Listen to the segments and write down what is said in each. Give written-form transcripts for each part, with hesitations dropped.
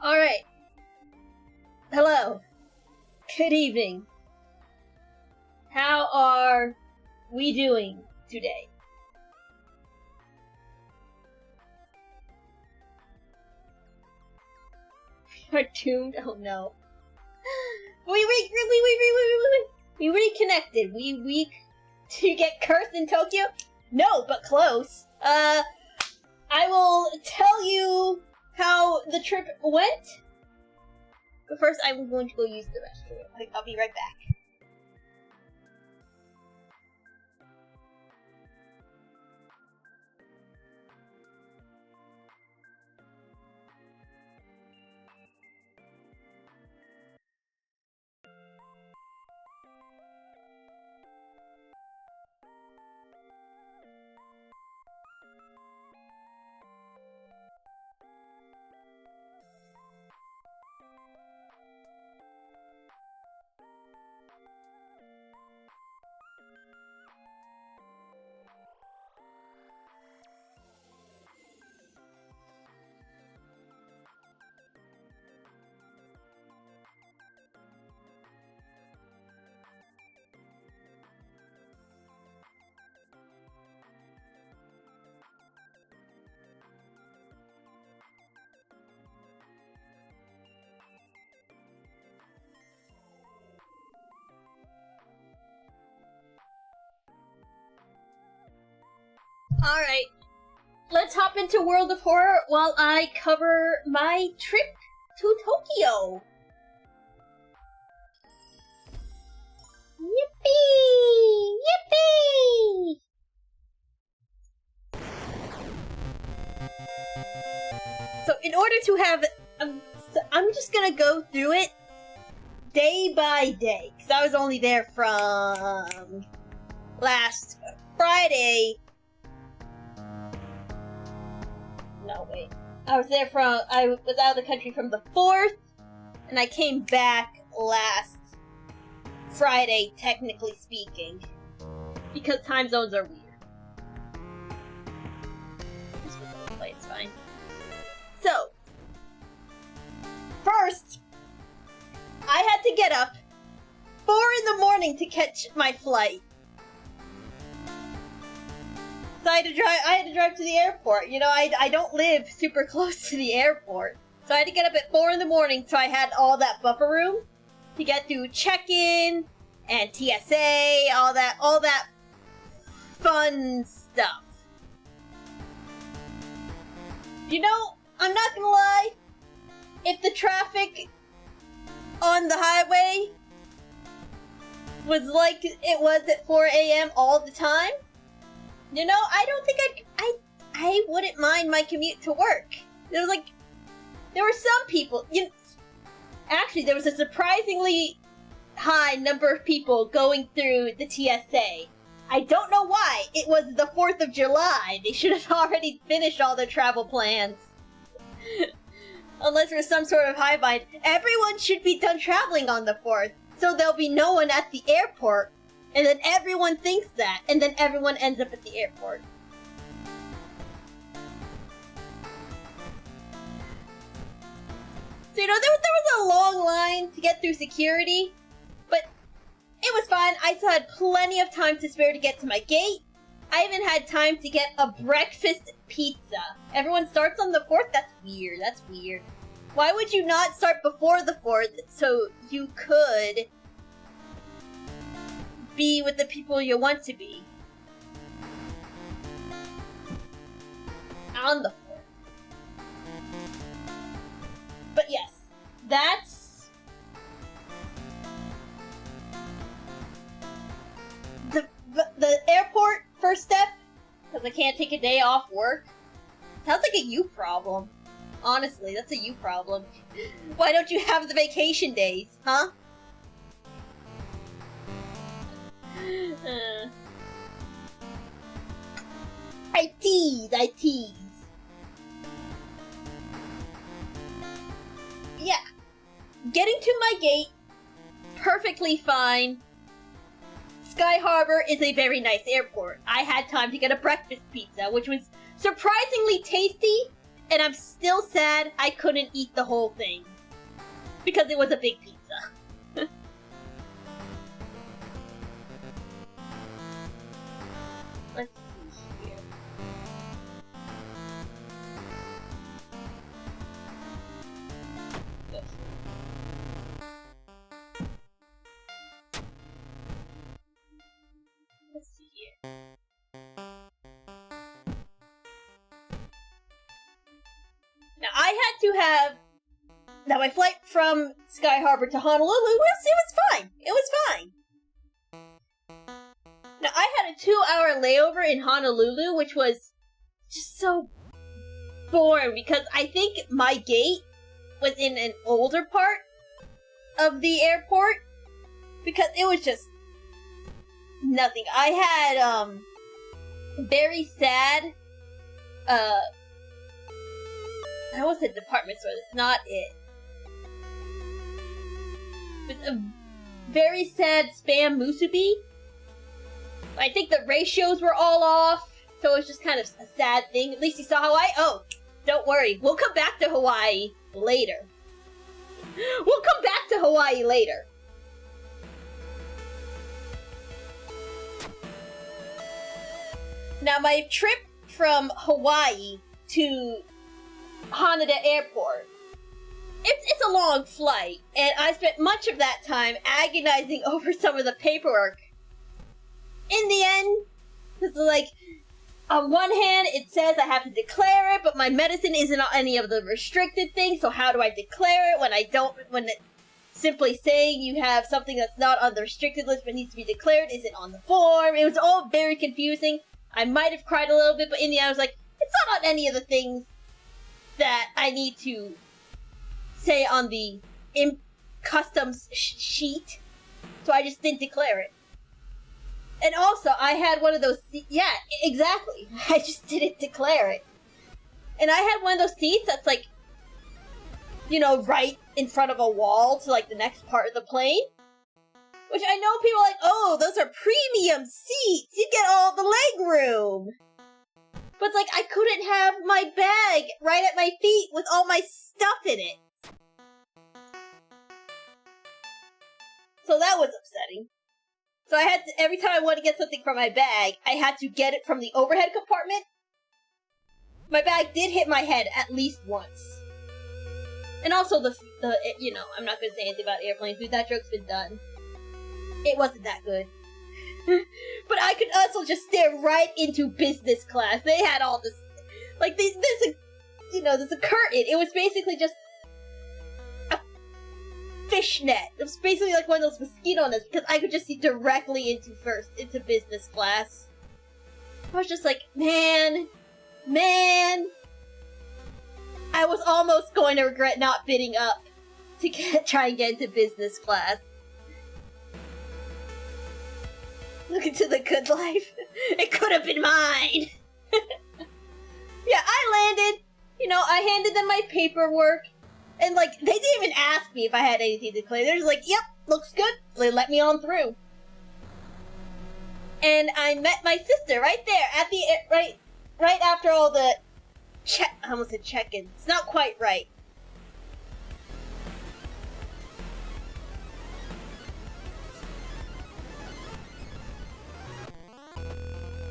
Alright. Hello. Good evening. How are we doing today? We are doomed? Oh no. We reconnected. We to get cursed in Tokyo? No, but close. I will tell you how the trip went. But first, I'm going to go use the restroom. I'll be right back. Alright, let's hop into World of Horror while I cover my trip to Tokyo. Yippee! Yippee! So in order to have... I'm just gonna go through it day by day, because I was only there from last Friday. No, wait. I was out of the country from the 4th, and I came back last Friday, technically speaking. Because time zones are weird. This was play, it's fine. So, first, I had to get up 4 in the morning to catch my flight. So I had to drive to the airport. You know, I don't live super close to the airport. So I had to get up at 4 in the morning, so I had all that buffer room to get through check-in and TSA, all that fun stuff. You know, I'm not gonna lie, if the traffic on the highway was like it was at 4 a.m. all the time, you know, I don't think I wouldn't mind my commute to work. There were some people, actually there was a surprisingly high number of people going through the TSA. I don't know why. It was the 4th of July. They should have already finished all their travel plans. Unless there's some sort of high bind. Everyone should be done traveling on the 4th, so there'll be no one at the airport. And then everyone thinks that, and then everyone ends up at the airport. So, you know, there was a long line to get through security, but it was fine. I still had plenty of time to spare to get to my gate. I even had time to get a breakfast pizza. Everyone starts on the 4th? That's weird. That's weird. Why would you not start before the 4th so you could be with the people you want to be on the 4th? But yes, that's the airport first step, because I can't take a day off work. Sounds like a you problem. Honestly, that's a you problem. Why don't you have the vacation days, huh? I tease. Yeah. Getting to my gate, perfectly fine. Sky Harbor is a very nice airport. I had time to get a breakfast pizza, which was surprisingly tasty And I'm still sad I couldn't eat the whole thing. Because it was a big pizza. Let's see here. Let's see here. Now, I had to have... Now, my flight from Sky Harbor to Honolulu, it was fine. It was fine. Now, I had a 2-hour layover in Honolulu, which was just so boring, because I think my gate was in an older part of the airport, because it was just nothing. I had, very sad, I was a department store, that's not it. It was a very sad spam musubi. I think the ratios were all off, so it was just kind of a sad thing. At least you saw Hawaii? Oh, don't worry. We'll come back to Hawaii later. We'll come back to Hawaii later. Now, my trip from Hawaii to Haneda Airport, it's a long flight, and I spent much of that time agonizing over some of the paperwork. In the end, it's like, on one hand, it says I have to declare it, but my medicine isn't on any of the restricted things, so how do I declare it when simply saying you have something that's not on the restricted list but needs to be declared isn't on the form? It was all very confusing. I might have cried a little bit, but in the end I was like, it's not on any of the things that I need to say on the customs sheet, so I just didn't declare it. And also, I had one of those... Yeah, exactly. I just didn't declare it. And I had one of those seats that's like, you know, right in front of a wall to like the next part of the plane. Which I know people are like, oh, those are premium seats! You get all the leg room! But it's like, I couldn't have my bag right at my feet with all my stuff in it. So that was upsetting. So I had to, every time I wanted to get something from my bag, I had to get it from the overhead compartment. My bag did hit my head at least once. And also you know, I'm not gonna say anything about airplane food, that joke's been done. It wasn't that good. But I could also just stare right into business class. They had all this, like, there's a curtain. It was basically just a fishnet. It was basically like one of those mosquito nets, because I could just see directly into business class. I was just like, man, I was almost going to regret not bidding up to try and get into business class. Look into the good life. It could have been mine. Yeah, I landed. You know, I handed them my paperwork. And, like, they didn't even ask me if I had anything to declare. They're just like, yep, looks good. They let me on through. And I met my sister right there at the, right after all the I almost said check-in. It's not quite right.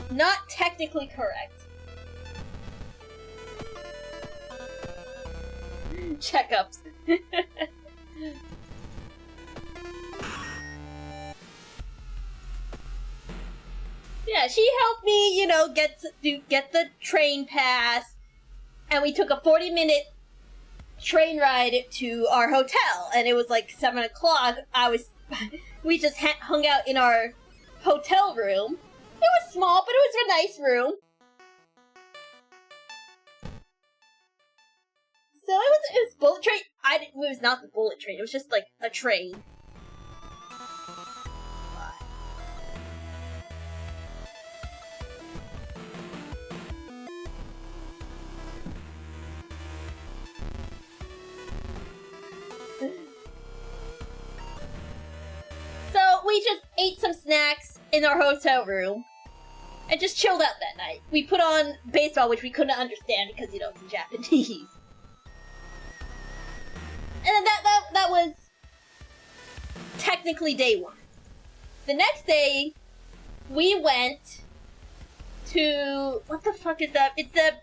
Not technically correct. Checkups. Yeah, she helped me, you know, get the train pass, and we took a 40-minute train ride to our hotel, and it was like 7 o'clock. We just hung out in our hotel room. It was small, but it was a nice room. So it was bullet train. It was not the bullet train. It was just like a train. So we just ate some snacks in our hotel room. and just chilled out that night. We put on baseball, which we couldn't understand because, you know, it's in Japanese. And then that was technically day one. The next day, we went to... What the fuck is that? It's a...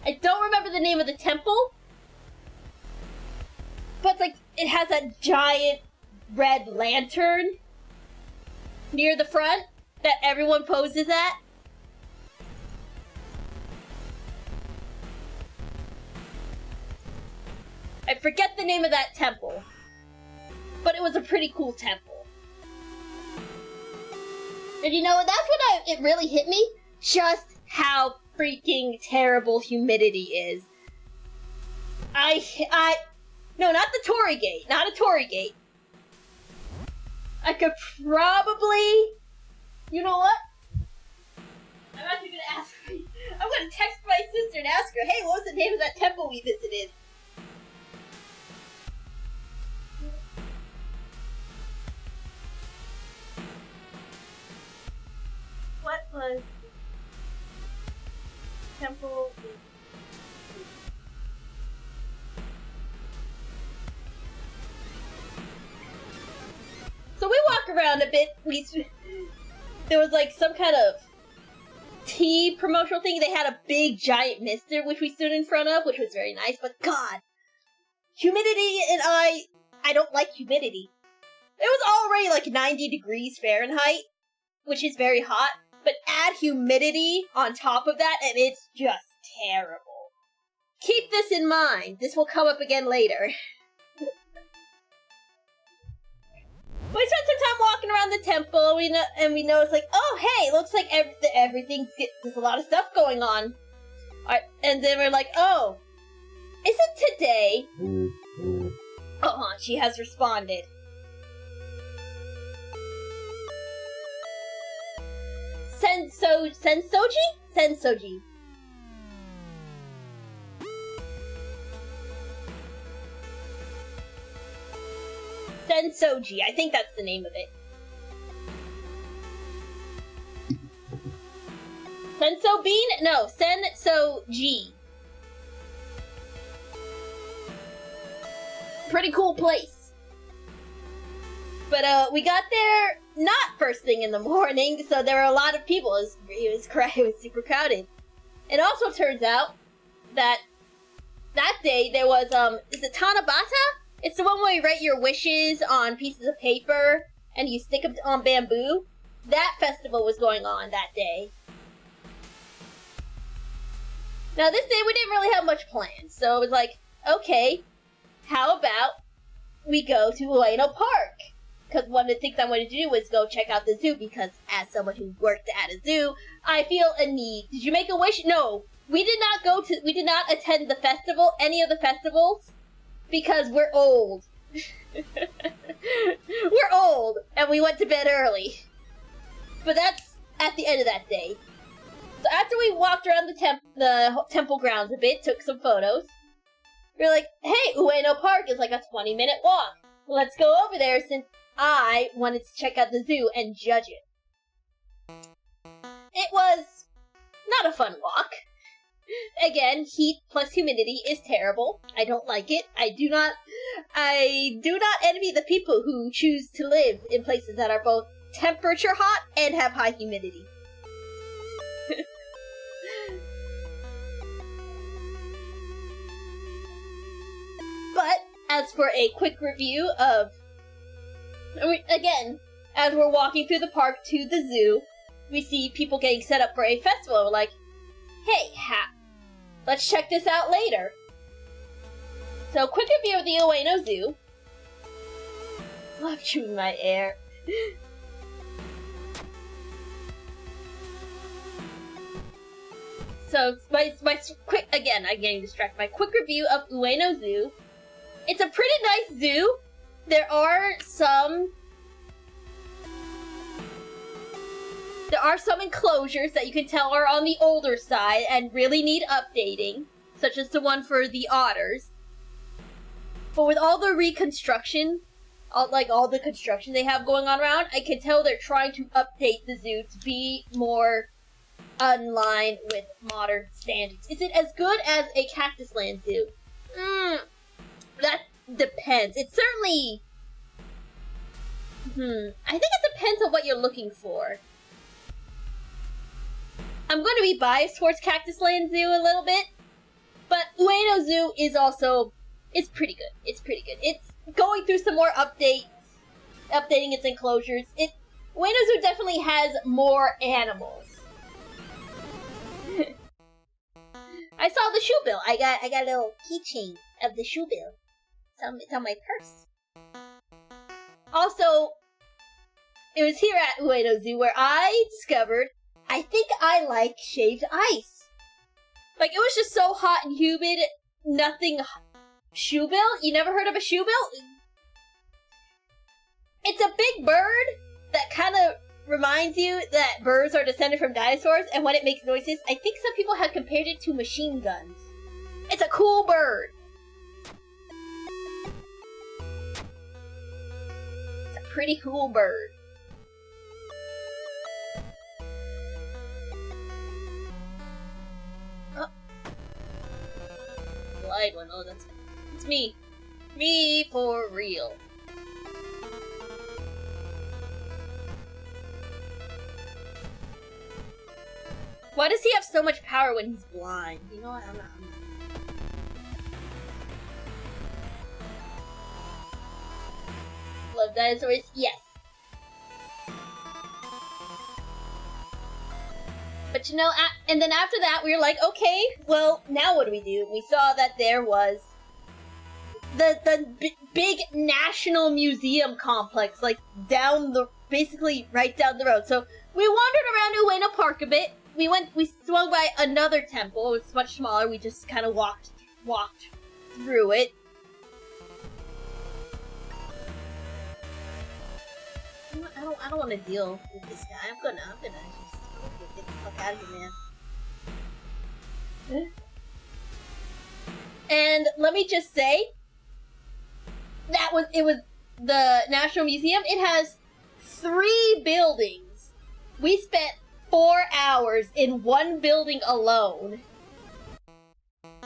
I don't remember the name of the temple. But it's like, it has a giant red lantern near the front that everyone poses at. I forget the name of that temple, but it was a pretty cool temple. And you know what? That's when it really hit me, just how freaking terrible humidity is. No, not the Torii Gate, not a Torii Gate. I could probably, you know what? I'm actually gonna ask her. I'm gonna text my sister and ask her, hey, what was the name of that temple we visited? What was the temple? So we walk around a bit. There was like some kind of tea promotional thing. They had a big giant mister which we stood in front of, which was very nice. But God, humidity, and I don't like humidity. It was already like 90 degrees Fahrenheit, which is very hot. But add humidity on top of that, and it's just terrible. Keep this in mind. This will come up again later. We spent some time walking around the temple, and we noticed, like, oh, hey, looks like there's a lot of stuff going on. And then we're like, oh, is it today? Oh, she has responded. Sensoji? Sensoji, I think that's the name of it. Senso Bean? No, Sensoji. Pretty cool place. But we got there not first thing in the morning, so there were a lot of people. It was super crowded. It also turns out that day there was, is it Tanabata? It's the one where you write your wishes on pieces of paper and you stick them on bamboo. That festival was going on that day. Now this day we didn't really have much planned, so it was like, okay, how about we go to Ueno Park? Because one of the things I wanted to do was go check out the zoo, because as someone who worked at a zoo, I feel a need. Did you make a wish? No, we did not attend the festival, any of the festivals. Because we're old. We're old, and we went to bed early. But that's at the end of that day. So after we walked around the temple grounds a bit, took some photos, we were like, hey, Ueno Park is like a 20-minute walk. Let's go over there since I wanted to check out the zoo and judge it. It was not a fun walk. Again, heat plus humidity is terrible. I don't like it. I do not envy the people who choose to live in places that are both temperature hot and have high humidity. But, as for a quick review of... Again, as we're walking through the park to the zoo, we see people getting set up for a festival. We're like, hey, let's check this out later. So, quick review of the Ueno Zoo. Love chewing my air. So, my quick, again, I'm getting distracted. My quick review of Ueno Zoo. It's a pretty nice zoo. There are some enclosures that you can tell are on the older side and really need updating, such as the one for the otters. But with all the reconstruction all the construction they have going on around, I can tell they're trying to update the zoo to be more in line with modern standards. Is it as good as a Cactus Land Zoo? That depends. It's certainly... I think it depends on what you're looking for. I'm going to be biased towards Cactus Land Zoo a little bit, but Ueno Zoo is also... It's pretty good. It's pretty good. It's going through some more updates, updating its enclosures. Ueno Zoo definitely has more animals. I saw the shoe bill. I got a little keychain of the shoe bill. It's on my purse. Also, it was here at Ueno Zoo where I discovered I think I like shaved ice. Like, it was just so hot and humid, nothing... Shoe bill? You never heard of a shoe bill? It's a big bird that kind of reminds you that birds are descended from dinosaurs, and when it makes noises, I think some people have compared it to machine guns. It's a cool bird. It's a pretty cool bird. Oh. Lied one. Oh, that's... It's me. Me for real. Why does he have so much power when he's blind? You know what? I'm not. Love dinosaurs? Yes. But you know, and then after that, we were like, okay, well, now what do? We saw that there was the big National Museum complex, like basically right down the road. So we wandered around Ueno Park a bit. We swung by another temple. It was much smaller. We just kind of walked through it. I don't want to deal with this guy. I'm gonna just get the fuck out of here, man. And let me just say, it was the National Museum. It has 3 buildings. We spent 4 hours in one building alone.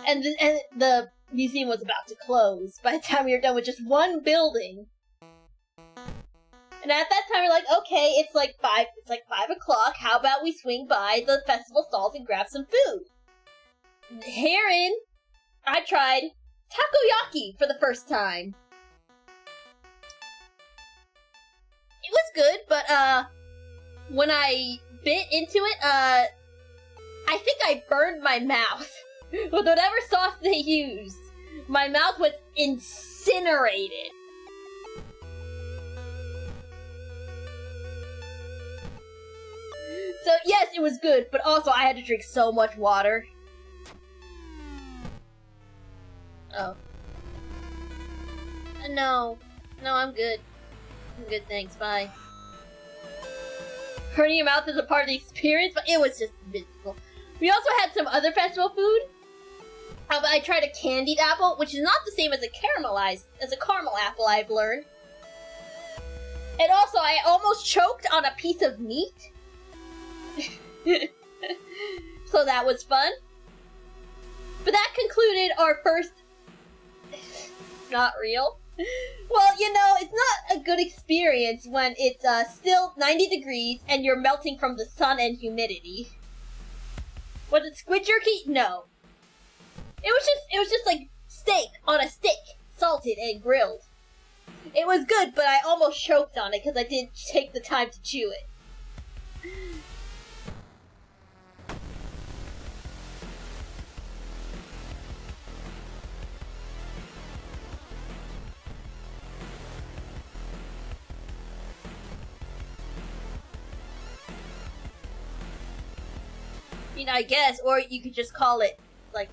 And the museum was about to close by the time we were done with just one building. And at that time, we're like, okay, it's like 5 o'clock. How about we swing by the festival stalls and grab some food? Herein, I tried takoyaki for the first time. It was good, but when I bit into it, I think I burned my mouth with whatever sauce they used. My mouth was incinerated. So yes, it was good, but also I had to drink so much water. Oh. No, I'm good. I'm good, thanks, bye. Burning your mouth is a part of the experience, but it was just miserable. We also had some other festival food. I tried a candied apple, which is not the same as a caramel apple, I've learned. And also, I almost choked on a piece of meat. So that was fun. But that concluded our first... Not real. Well, you know, it's not a good experience when it's still 90 degrees and you're melting from the sun and humidity. Was it squid jerky? No. It was just like steak on a stick, salted and grilled. It was good, but I almost choked on it because I didn't take the time to chew it. I mean, I guess, or you could just call it, like...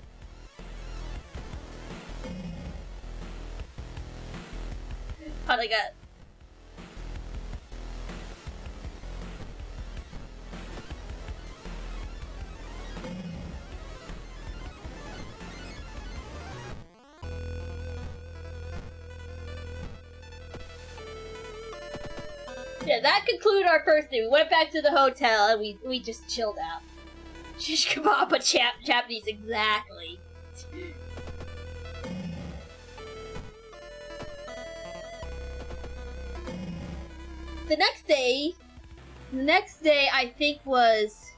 How'd I get? Yeah, that concluded our first day. We went back to the hotel and we just chilled out. Shish kebab, but Japanese, exactly. The next day I think was,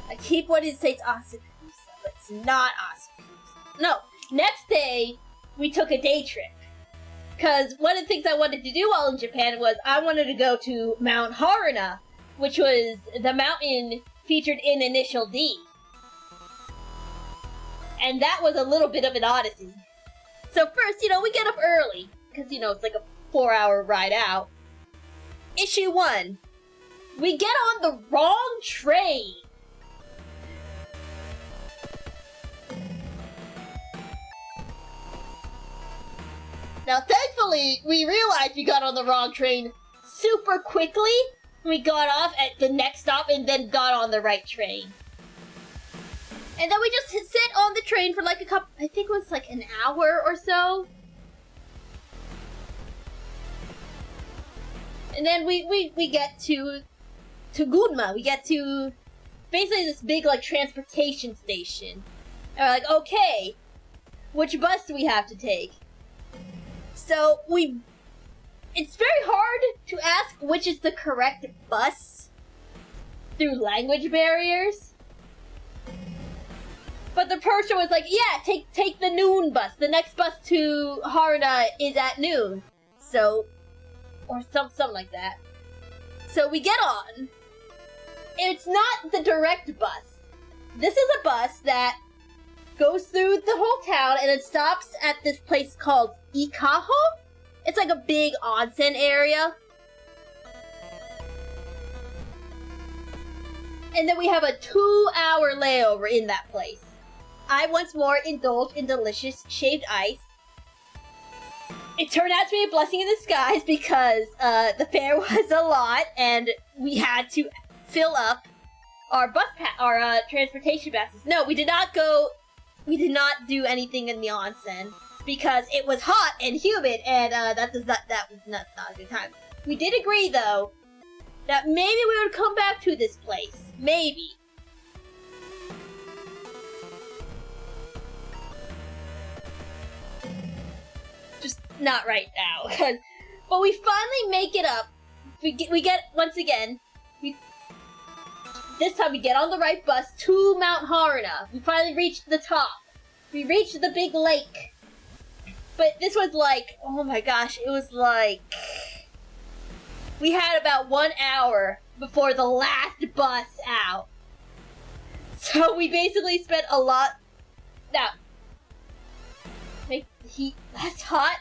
I keep wanting to say it's Asakusa, but it's not Asakusa. No, next day we took a day trip. Because one of the things I wanted to do while in Japan was I wanted to go to Mount Haruna, which was the mountain featured in Initial D. And that was a little bit of an odyssey. So first, we get up early, because, it's like a 4-hour ride out. Issue 1. We get on the wrong train. Now, thankfully, we realized we got on the wrong train super quickly. We got off at the next stop and then got on the right train. And then we just sit on the train for like I think it was like an hour or so. And then we get to Gunma. We get to basically this big like transportation station. And we're like, okay, which bus do we have to take? So it's very hard to ask which is the correct bus through language barriers. But the person was like, yeah, take the noon bus. The next bus to Haruna is at noon. So, or something like that. So we get on. It's not the direct bus. This is a bus that goes through the whole town and it stops at this place called Ikaho. It's like a big onsen area. And then we have a 2-hour layover in that place. I once more indulged in delicious shaved ice. It turned out to be a blessing in disguise because the fare was a lot and we had to fill up our transportation passes. No, we did not do anything in the onsen because it was hot and humid and that was not a good time. We did agree though that maybe we would come back to this place. Maybe. Just not right now. But we finally make it up. We get once again. This time we get on the right bus to Mount Haruna. We finally reached the top. We reached the big lake. But this was like, oh my gosh, it was like... We had about 1 hour before the last bus out. So we basically spent a lot... Now, make the heat less hot.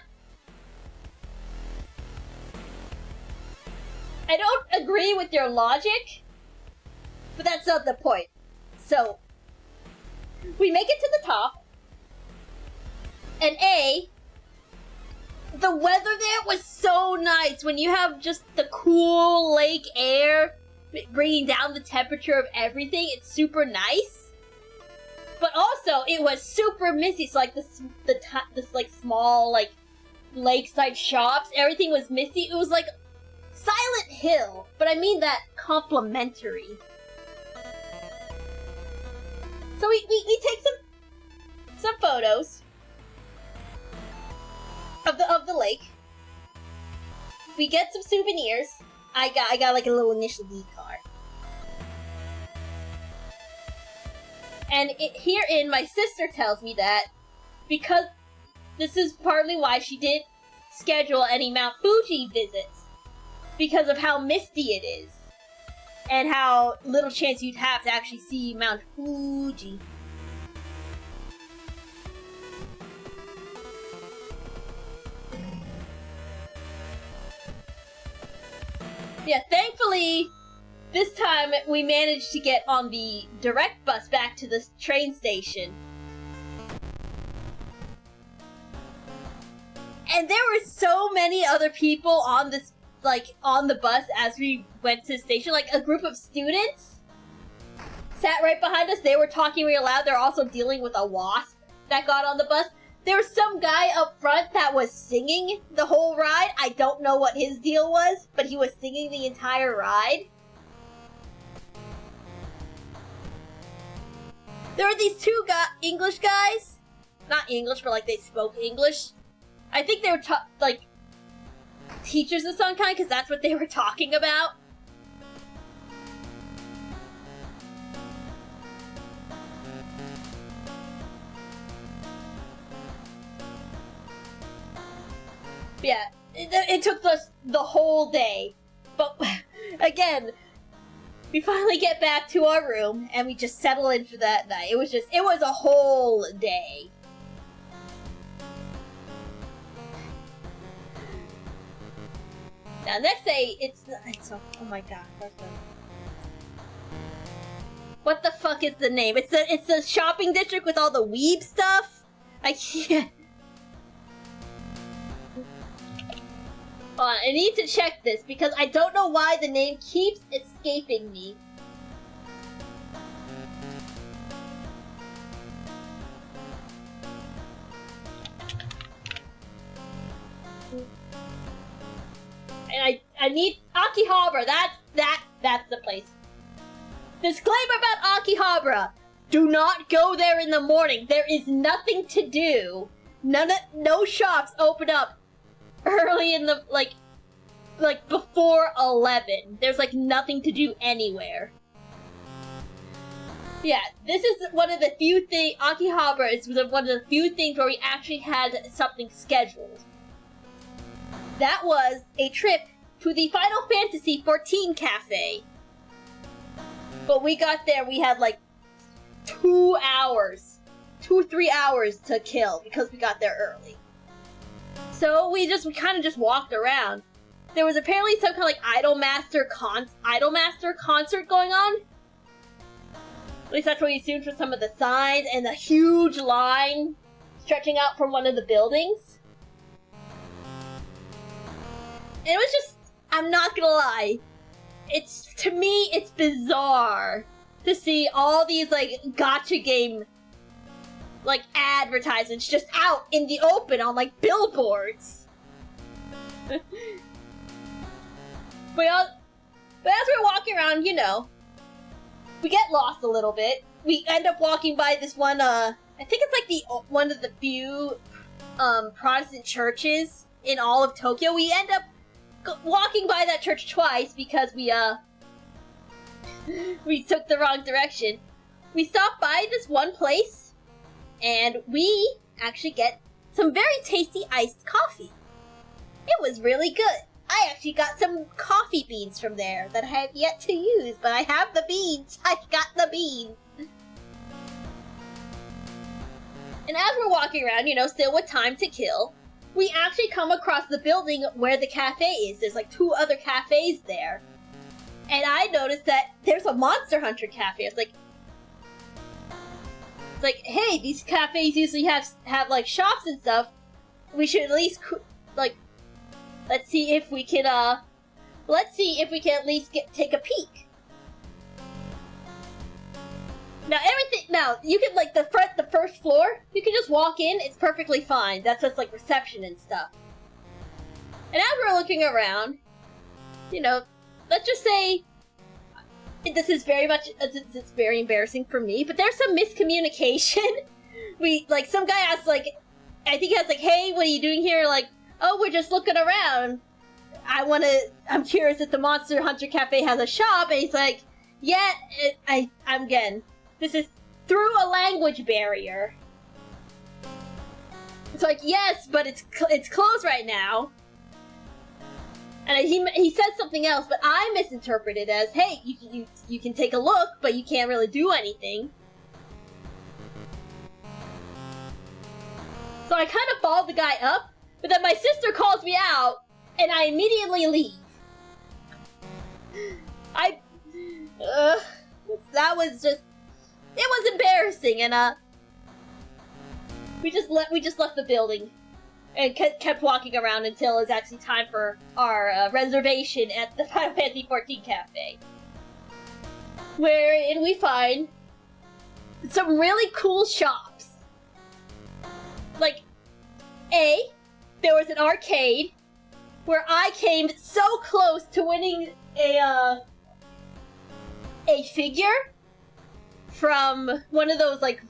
I don't agree with your logic, but that's not the point. So, we make it to the top, and the weather there was so nice when you have just the cool lake air bringing down the temperature of everything. It's super nice, but also it was super misty. So like this like small like lakeside shops, everything was misty. It was like Silent Hill, but I mean that complimentary. So we take some photos of the lake. We get some souvenirs. I got like a little Initial D card. And herein my sister tells me that because this is partly why she didn't schedule any Mount Fuji visits, because of how misty it is and how little chance you'd have to actually see Mount Fuji. Yeah, thankfully, this time we managed to get on the direct bus back to the train station. And there were so many other people on this, like, on the bus as we went to the station. Like, a group of students sat right behind us. They were talking real loud. They're also dealing with a wasp that got on the bus. there was some guy up front that was singing the whole ride. I don't know what his deal was, but he was singing the entire ride. There were these two English guys. Not English, but like they spoke English. I think they were like teachers of some kind, because that's what they were talking about. Yeah, it took us the whole day. But again, we finally get back to our room and we just settle in for that night. It was a whole day. Now, next day, it's oh my god. What the fuck is the name? It's the shopping district with all the weeb stuff? I can't. Hold on, I need to check this because I don't know why the name keeps escaping me. And I need Akihabara. That's the place. Disclaimer about Akihabara: do not go there in the morning. There is nothing to do. No shops open up early in the like before 11. There's like nothing to do anywhere. Yeah, this is one of the few things. Akihabara is one of the few things where we actually had something scheduled. That was a trip to the Final Fantasy XIV cafe. But we got there, we had like 2 hours, 2-3 hours to kill because we got there early. So we kind of just walked around. There was apparently some kind of like Idolmaster concert going on. At least that's what we assumed from some of the signs and the huge line stretching out from one of the buildings. And it was just, I'm not gonna lie, to me, it's bizarre to see all these, like, gacha game, like, advertisements just out in the open on, like, billboards. But as we're walking around, you know, we get lost a little bit. We end up walking by this one, I think it's, like, one of the few, Protestant churches in all of Tokyo. We end up walking by that church twice because we took the wrong direction. We stopped by this one place, and we actually get some very tasty iced coffee. It was really good. I actually got some coffee beans from there that I have yet to use, but I have the beans. I got the beans. And as we're walking around, you know, still with time to kill, we actually come across the building where the cafe is. There's like 2 other cafes there. And I noticed that there's a Monster Hunter cafe. It's like, hey, these cafes usually have like shops and stuff. We should at least like, let's see if we can at least take a peek. Now you can, like, the first floor, you can just walk in, it's perfectly fine. That's just like reception and stuff. And as we're looking around, you know, let's just say this is it's very embarrassing for me, but there's some miscommunication. Some guy asked, like, I think he asked, like, hey, what are you doing here? Like, oh, we're just looking around. I'm curious if the Monster Hunter Cafe has a shop, and he's like, yeah, this is through a language barrier. It's like, yes, but it's closed right now. And he said something else, but I misinterpreted as, hey, you can take a look, but you can't really do anything. So I kind of followed the guy up, but then my sister calls me out, and I immediately leave. That was just, it was embarrassing, and we just left the building and kept walking around until it was actually time for our reservation at the Final Fantasy XIV cafe, wherein we find some really cool shops. Like, There was an arcade where I came so close to winning a figure from one of those, like,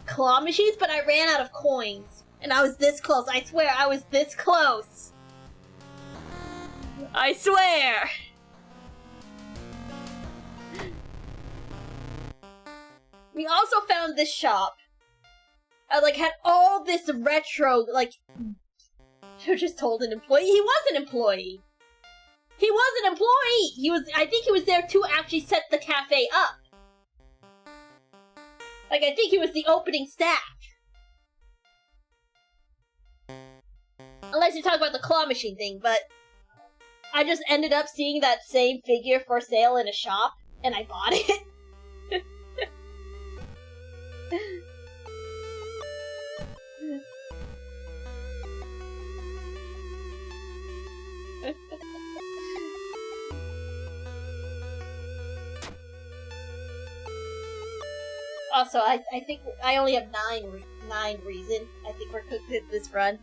claw machines, but I ran out of coins. And I was this close. I swear, I was this close. I swear! We also found this shop. I, like, had all this retro, like... I just told an employee. He was an employee! He was an employee! I think he was there to actually set the cafe up. Like, I think he was the opening staff. Unless you talk about the claw machine thing, but... I just ended up seeing that same figure for sale in a shop, and I bought it. Also, I think I only have nine reason. I think we're cooked at this run.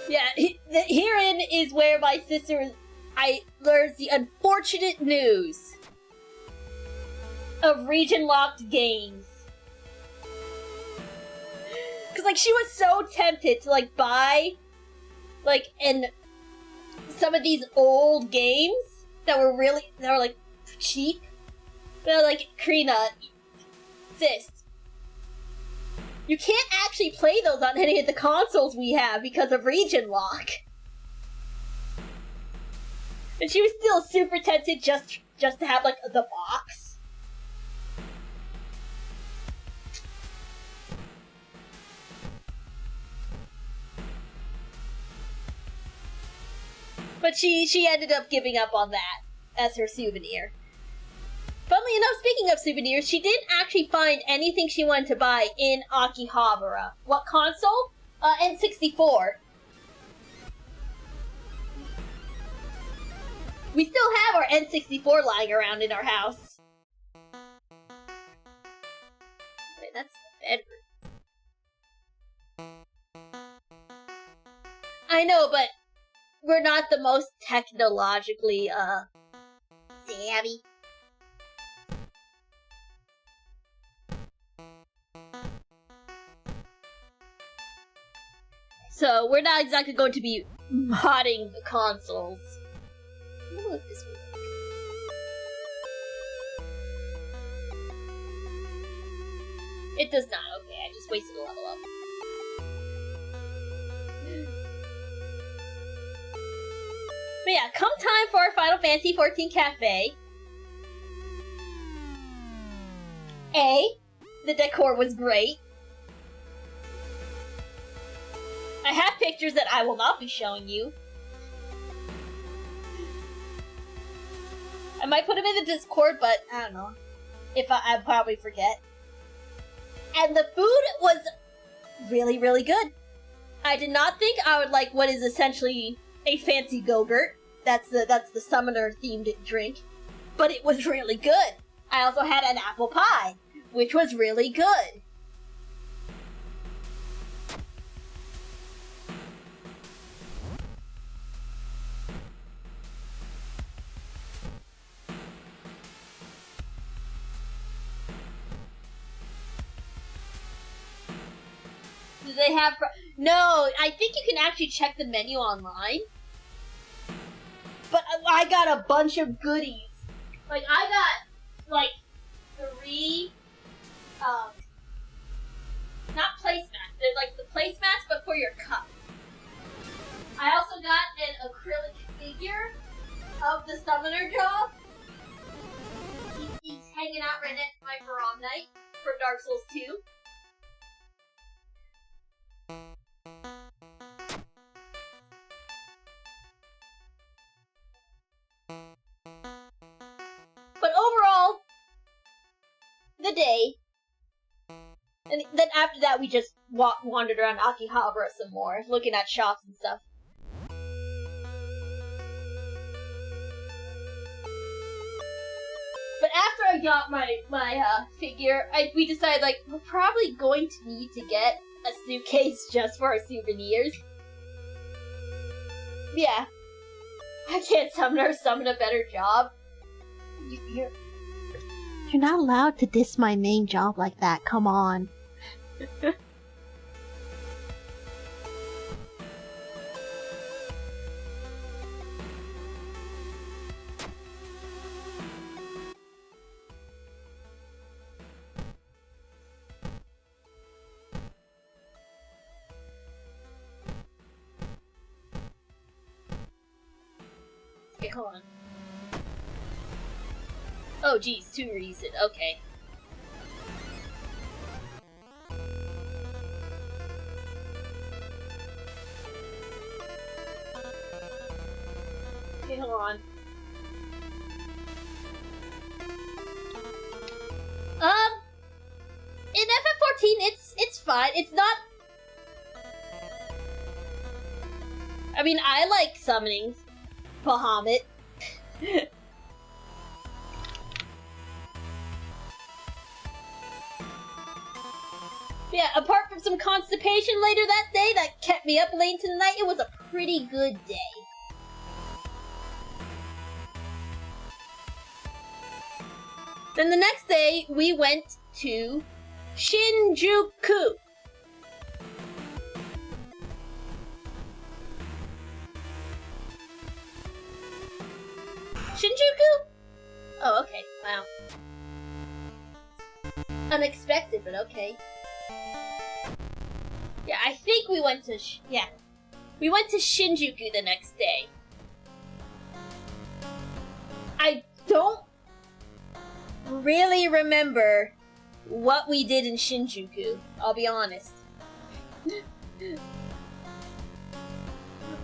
Yeah, herein is where my sister learns the unfortunate news of region-locked games. Cause, like, she was so tempted to, like, buy, like, some of these old games that were like, cheap. They're like, Karina, sis, you can't actually play those on any of the consoles we have because of region lock. And she was still super tempted just to have, like, the box. But she ended up giving up on that as her souvenir. Funnily enough, speaking of souvenirs, she didn't actually find anything she wanted to buy in Akihabara. What console? N64. We still have our N64 lying around in our house. Wait, that's the bedroom. I know, but we're not the most technologically, savvy. So, we're not exactly going to be modding the consoles. Look at this one. It does not. Okay, I just wasted a level up. But yeah, come time for our Final Fantasy XIV Cafe. The decor was great. I have pictures that I will not be showing you. I might put them in the Discord, but I don't know. I'll probably forget. And the food was really, really good. I did not think I would like what is essentially a fancy Go-Gurt. That's the summoner themed drink. But it was really good. I also had an apple pie, which was really good. Do they have... No, I think you can actually check the menu online. But I got a bunch of goodies. Like, I got, like, 3, not placemats. They're like the placemats, but for your cup. I also got an acrylic figure of the summoner jaw. He's hanging out right next to my Baron Knight from Dark Souls 2. But overall, the day, and then after that we just wandered around Akihabara some more, looking at shops and stuff. But after I got my figure, we decided, like, we're probably going to need to get a suitcase just for our souvenirs. Yeah. I can't summon a better job. You're not allowed to diss my main job like that, come on. Okay, hold on. Oh, geez, 2 reason. Okay. Okay, hold on. In FF14, it's fine. It's not. I mean, I like summonings. Bahamut. Yeah, apart from some constipation later that day that kept me up late into the night, it was a pretty good day. Then the next day, we went to Shinjuku. Shinjuku? Oh, okay. Wow. Unexpected, but okay. Yeah, I think we went to we went to Shinjuku the next day. I don't really remember what we did in Shinjuku, I'll be honest.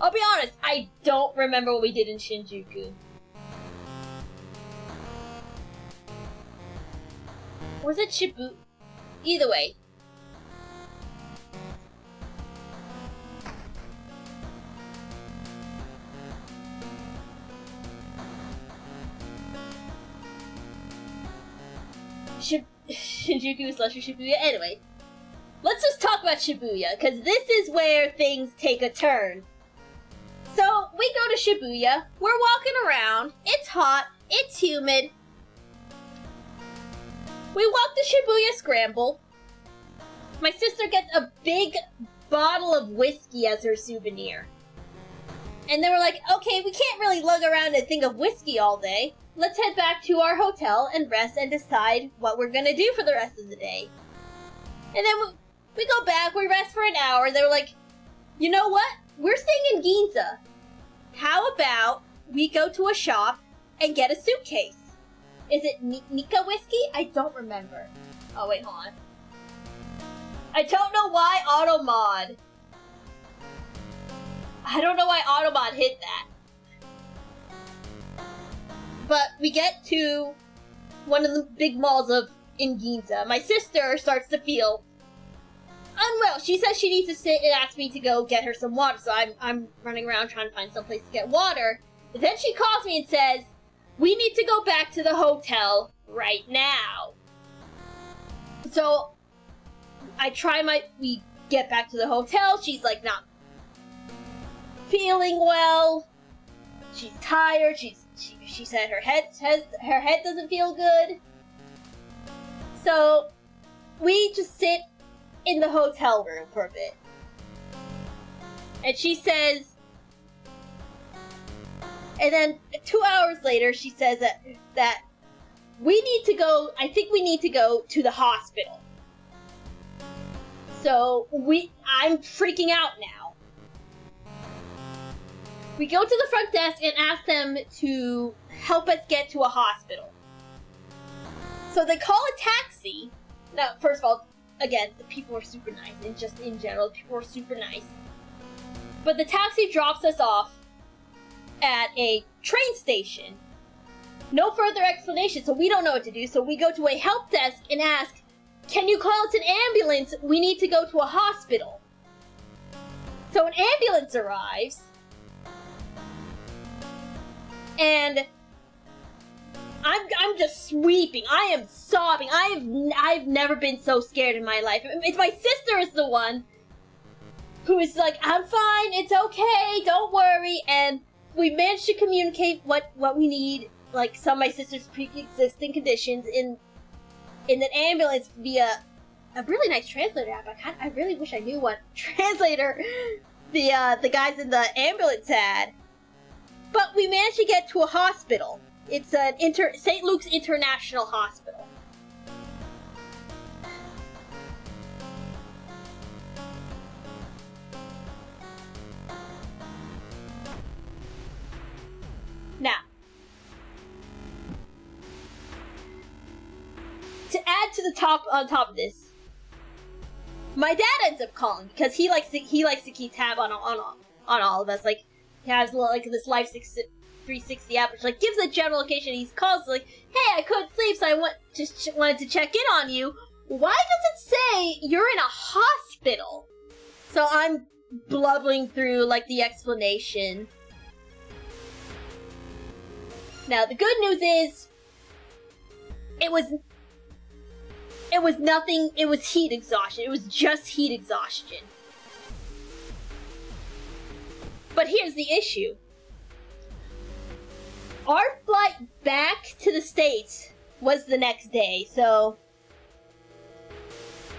I'll be honest, I don't remember what we did in Shinjuku. Was it Shibuya? Either way. Shinjuku/Shibuya. Anyway, let's just talk about Shibuya, because this is where things take a turn. So, we go to Shibuya, we're walking around, it's hot, it's humid. We walk the Shibuya Scramble. My sister gets a big bottle of whiskey as her souvenir. And then we're like, okay, we can't really lug around and think of whiskey all day. Let's head back to our hotel and rest and decide what we're gonna do for the rest of the day. And then we go back, we rest for an hour. They were like, you know what? We're staying in Ginza. How about we go to a shop and get a suitcase? Is it Nika whiskey? I don't remember. Oh, wait, hold on. I don't know why Automod. I don't know why Automod hit that. But we get to one of the big malls in Ginza. My sister starts to feel unwell. She says she needs to sit and ask me to go get her some water. So I'm running around trying to find some place to get water. But then she calls me and says, we need to go back to the hotel right now. So we get back to the hotel. She's like not feeling well. She's tired. She said her head doesn't feel good. So we just sit in the hotel room for a bit. And she says, and then 2 hours later, she says that we need to go, I think we need to go to the hospital. So I'm freaking out now. We go to the front desk and ask them to help us get to a hospital. So they call a taxi. Now, first of all, again, the people were super nice, and just in general, the people were super nice. But the taxi drops us off at a train station. No further explanation, so we don't know what to do. So we go to a help desk and ask, can you call us an ambulance? We need to go to a hospital. So an ambulance arrives, and I'm just sweeping. I am sobbing. I've never been so scared in my life. It's my sister is the one who is like, I'm fine, it's okay, don't worry, and we managed to communicate what we need, like some of my sister's pre-existing conditions in an ambulance via a really nice translator app. I really wish I knew what translator the guys in the ambulance had. But we managed to get to a hospital. It's an St. Luke's International Hospital. Now, to add to the top on top of this, my dad ends up calling because he likes to keep tab on all of us. Like, he has like this Life 360 app, which like gives a general location. He calls like, "Hey, I couldn't sleep, so I wanted to check in on you. Why does it say you're in a hospital?" So I'm blubbering through like the explanation. Now the good news is, it was nothing. It was heat exhaustion. It was just heat exhaustion. But here's the issue. Our flight back to the States was the next day, so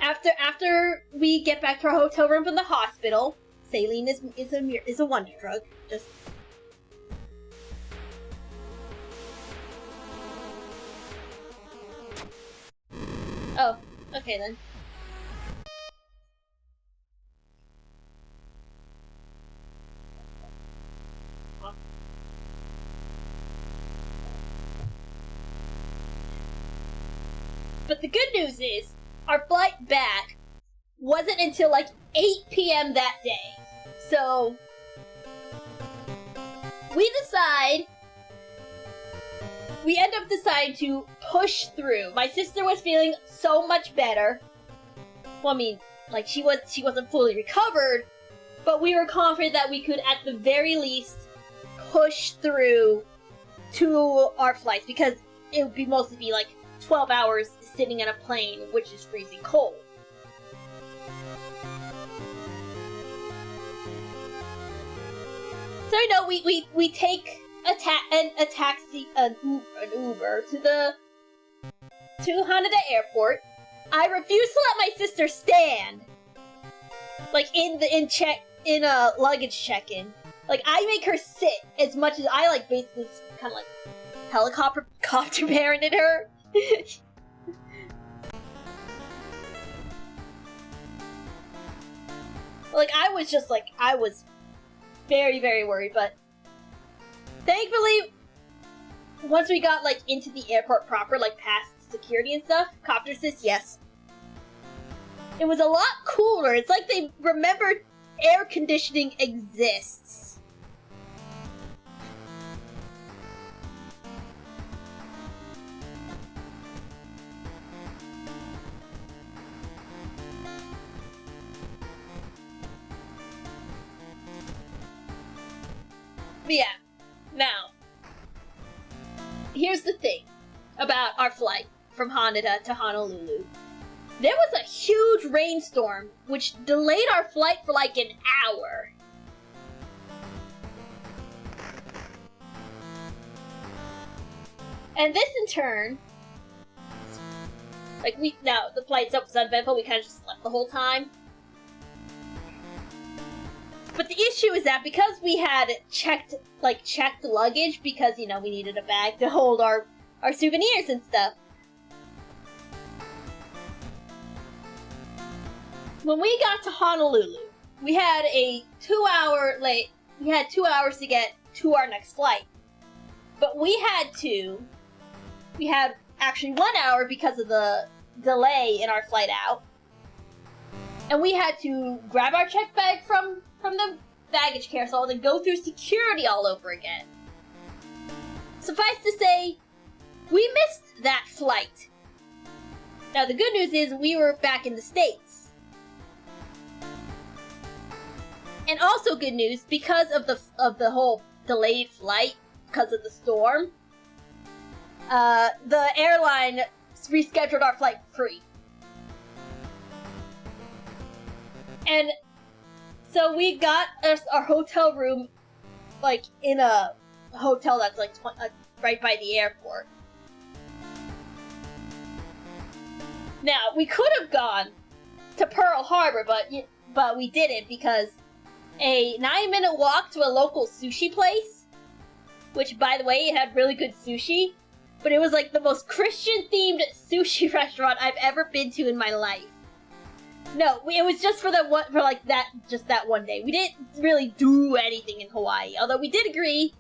after we get back to our hotel room from the hospital, saline is a wonder drug. Just oh, okay then. But the good news is, our flight back wasn't until like 8 p.m. that day. So, we end up deciding to push through. My sister was feeling so much better. Well, I mean, like she wasn't fully recovered, but we were confident that we could at the very least push through to our flights, because it would mostly be like 12 hours sitting in a plane, which is freezing cold. So you know, we take an Uber to Haneda Airport. I refuse to let my sister stand, like in a luggage check-in. Like, I make her sit as much as I like, basically kind of like helicopter parented her. Like, I was very, very worried, but thankfully, once we got, like, into the airport proper, like, past security and stuff, copter says yes. It was a lot cooler. It's like they remembered air conditioning exists. But yeah, now, here's the thing about our flight from Haneda to Honolulu. There was a huge rainstorm, which delayed our flight for like an hour. And this in turn, like the flight itself was uneventful, we kind of just slept the whole time. But the issue is that because we had checked luggage, because, you know, we needed a bag to hold our souvenirs and stuff. When we got to Honolulu, we had 2 hours to get to our next flight. But we had actually 1 hour because of the delay in our flight out. And we had to grab our check bag from the baggage carousel and go through security all over again. Suffice to say, we missed that flight. Now the good news is we were back in the States. And also good news, because of the whole delayed flight because of the storm, the airline rescheduled our flight for free. And so we got our hotel room, like, in a hotel that's, like, right by the airport. Now, we could have gone to Pearl Harbor, but we didn't because a 9-minute walk to a local sushi place, which, by the way, it had really good sushi, but it was, like, the most Christian-themed sushi restaurant I've ever been to in my life. No, it was just for that one day. We didn't really do anything in Hawaii, although we did agree,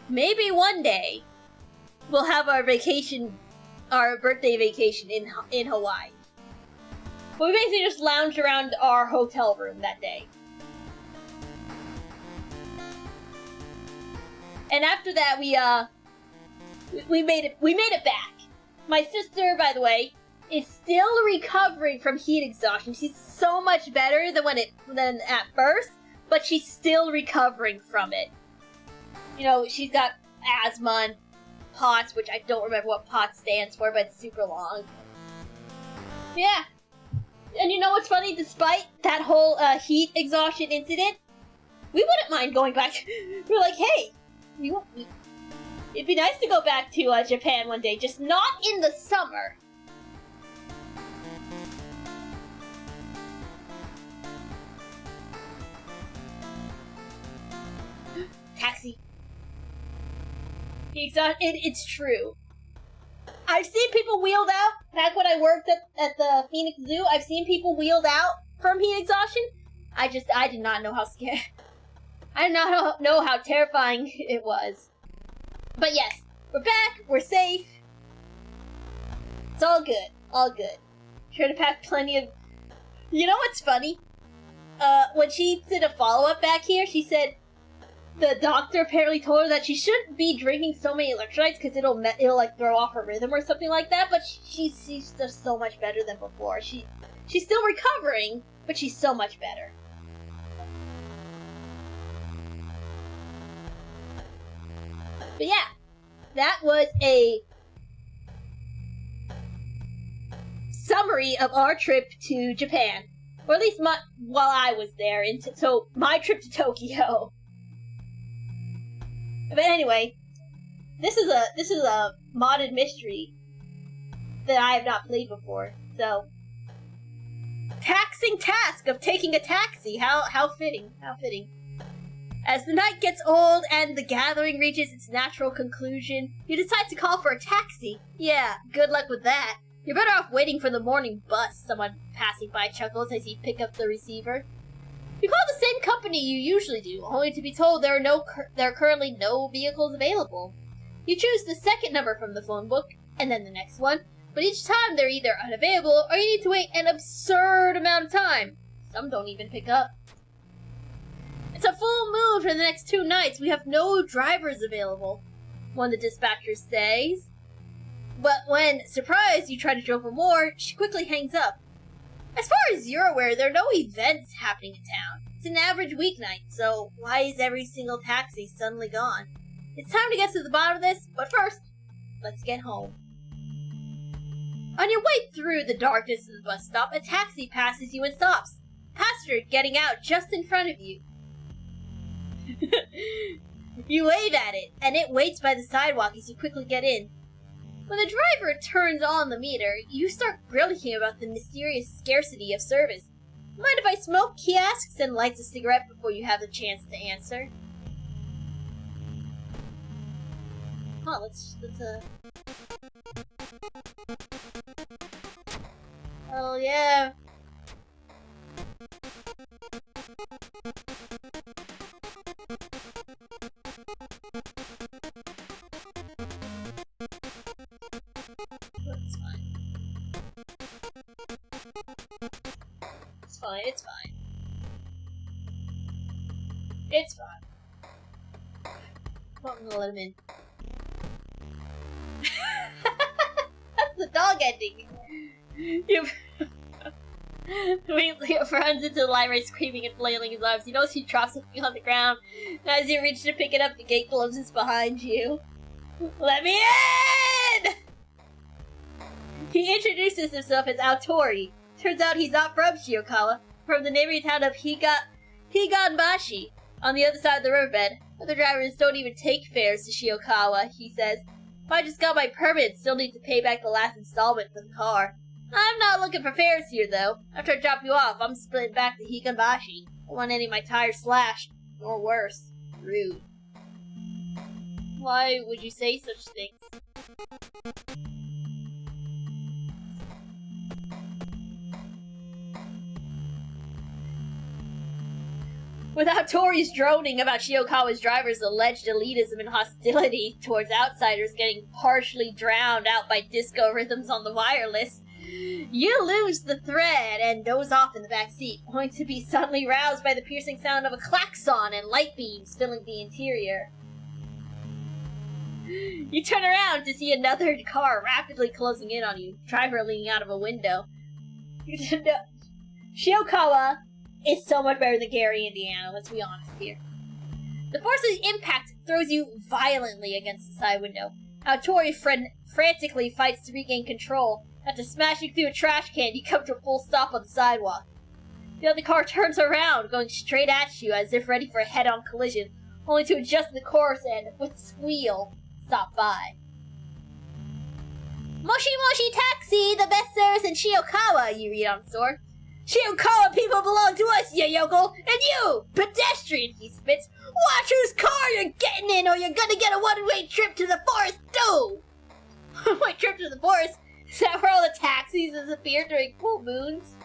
maybe one day, we'll have our birthday vacation in Hawaii. But we basically just lounged around our hotel room that day. And after that, we made it back. My sister, by the way, is still recovering from heat exhaustion. She's so much better than at first, but she's still recovering from it. You know, she's got asthma and POTS, which I don't remember what POTS stands for, but it's super long. Yeah. And you know what's funny? Despite that whole heat exhaustion incident, we wouldn't mind going back. We're like, hey, it'd be nice to go back to Japan one day, just not in the summer. Taxi. It's true. I've seen people wheeled out. Back when I worked at the Phoenix Zoo, I've seen people wheeled out from heat exhaustion. I did not know how scared. I did not know how terrifying it was. But yes, we're back. We're safe. It's all good. All good. Sure to pack plenty of. You know what's funny? When she did a follow-up back here, she said the doctor apparently told her that she shouldn't be drinking so many electrolytes because it'll like throw off her rhythm or something like that. But she's just so much better than before. She's still recovering, but she's so much better. But yeah, that was a summary of our trip to Japan, or at least while I was there. So my trip to Tokyo. But anyway, this is a modded mystery that I have not played before. So, taxing task of taking a taxi. How fitting. How fitting. As the night gets old and the gathering reaches its natural conclusion, you decide to call for a taxi. Yeah, good luck with that. You're better off waiting for the morning bus, someone passing by chuckles as you pick up the receiver. You call the same company you usually do, only to be told there are currently no vehicles available. You choose the second number from the phone book, and then the next one, but each time they're either unavailable or you need to wait an absurd amount of time. Some don't even pick up. It's a full moon for the next 2 nights. We have no drivers available, one of the dispatchers says. But when, surprised, you try to drill for more, she quickly hangs up. As far as you're aware, there are no events happening in town. It's an average weeknight, so why is every single taxi suddenly gone? It's time to get to the bottom of this, but first, let's get home. On your way through the darkness of the bus stop, a taxi passes you and stops. Passenger getting out just in front of you. You wave at it, and it waits by the sidewalk as you quickly get in. When the driver turns on the meter, you start grilling him about the mysterious scarcity of service. Mind if I smoke? He asks and lights a cigarette before you have the chance to answer. Let's Oh yeah. It's fine. It's fine. I'm gonna let him in. That's the dog ending. Your runs into the library screaming and flailing his arms. You notice he drops something on the ground. As you reach to pick it up, the gate closes behind you. Let me in! He introduces himself as Aotori. Turns out he's not from Shiokawa, from the neighboring town of Higanbashi, on the other side of the riverbed. Other drivers don't even take fares to Shiokawa, he says. If I just got my permit, still need to pay back the last installment for the car. I'm not looking for fares here, though. After I drop you off, I'm splitting back to Higanbashi. I don't want any of my tires slashed, or worse. Rude. Why would you say such things? Without Tori's droning about Shiokawa's drivers' alleged elitism and hostility towards outsiders getting partially drowned out by disco rhythms on the wireless, you lose the thread and doze off in the back seat, only to be suddenly roused by the piercing sound of a klaxon and light beams filling the interior. You turn around to see another car rapidly closing in on you, driver leaning out of a window. Shiokawa is so much better than Gary, Indiana, let's be honest here. The force of the impact throws you violently against the side window. Aotori frantically fights to regain control. After smashing through a trash can, you come to a full stop on the sidewalk. The other car turns around, going straight at you as if ready for a head-on collision, only to adjust the course and, with a squeal, stop by. Moshi Moshi Taxi, the best service in Shiokawa, you read on the door. Shiokawa people belong to us, you yokel! And you, pedestrian, he spits. Watch whose car you're getting in or you're gonna get a one-way trip to the forest, too! One-way trip to the forest? Is that where all the taxis disappear during full moons?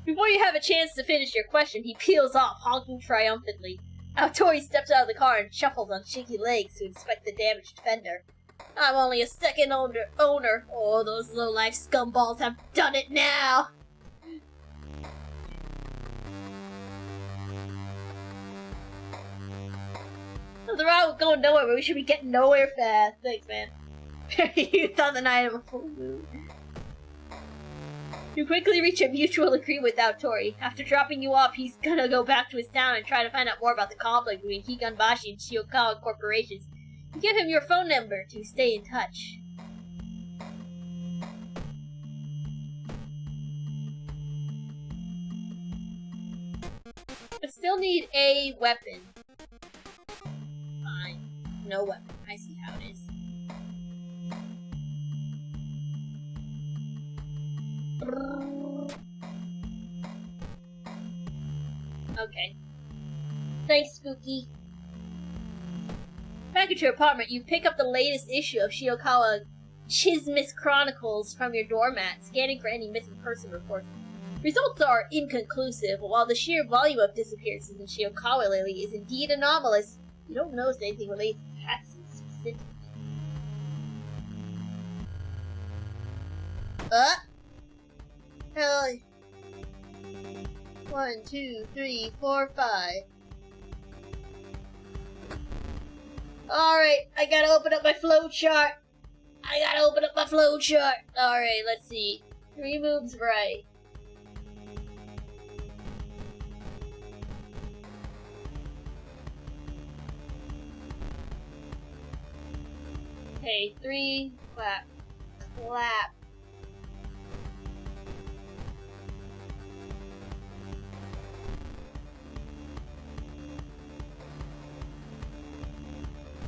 Before you have a chance to finish your question, he peels off, honking triumphantly. Aotori steps out of the car and shuffles on shaky legs to inspect the damaged fender. I'm only a second owner. Oh, those low-life scumballs have done it now! Nothing wrong with going nowhere, but we should be getting nowhere fast. Thanks, man. You thought the night of a full moon. You quickly reach a mutual agreement with Aotori. After dropping you off, he's gonna go back to his town and try to find out more about the conflict between Higanbashi and Shiokawa corporations. You give him your phone number to stay in touch. I still need a weapon. Fine. No weapon. I see how it is. Okay. Thanks, Spooky. Back at your apartment, you pick up the latest issue of Shiokawa Chismis Chronicles from your doormat, scanning for any missing person reports. Results are inconclusive. While the sheer volume of disappearances in Shiokawa lately is indeed anomalous, you don't notice anything related to taxis specifically. 1, 2, 3, 4, 5. Alright, I gotta open up my flowchart. Alright, let's see. 3 moves right. Okay, 3, clap, clap.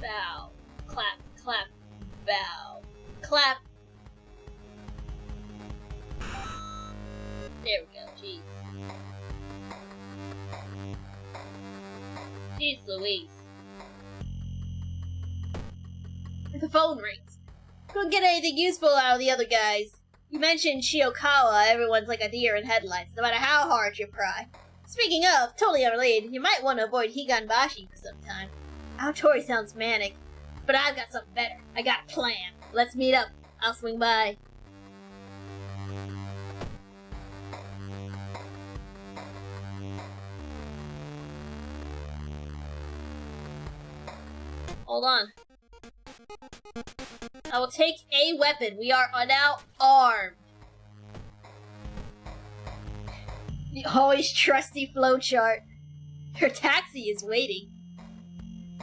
Bow. Clap, clap, bow. Clap. There we go, jeez. Jeez Louise. The phone rings. Couldn't get anything useful out of the other guys. You mentioned Shiokawa, everyone's like a deer in headlights, no matter how hard you pry. Speaking of, totally unrelated, you might want to avoid Higanbashi for some time. Aotori sounds manic, but I've got something better. I got a plan. Let's meet up. I'll swing by. Hold on. I will take a weapon. We are now armed. The always trusty flowchart. Your taxi is waiting.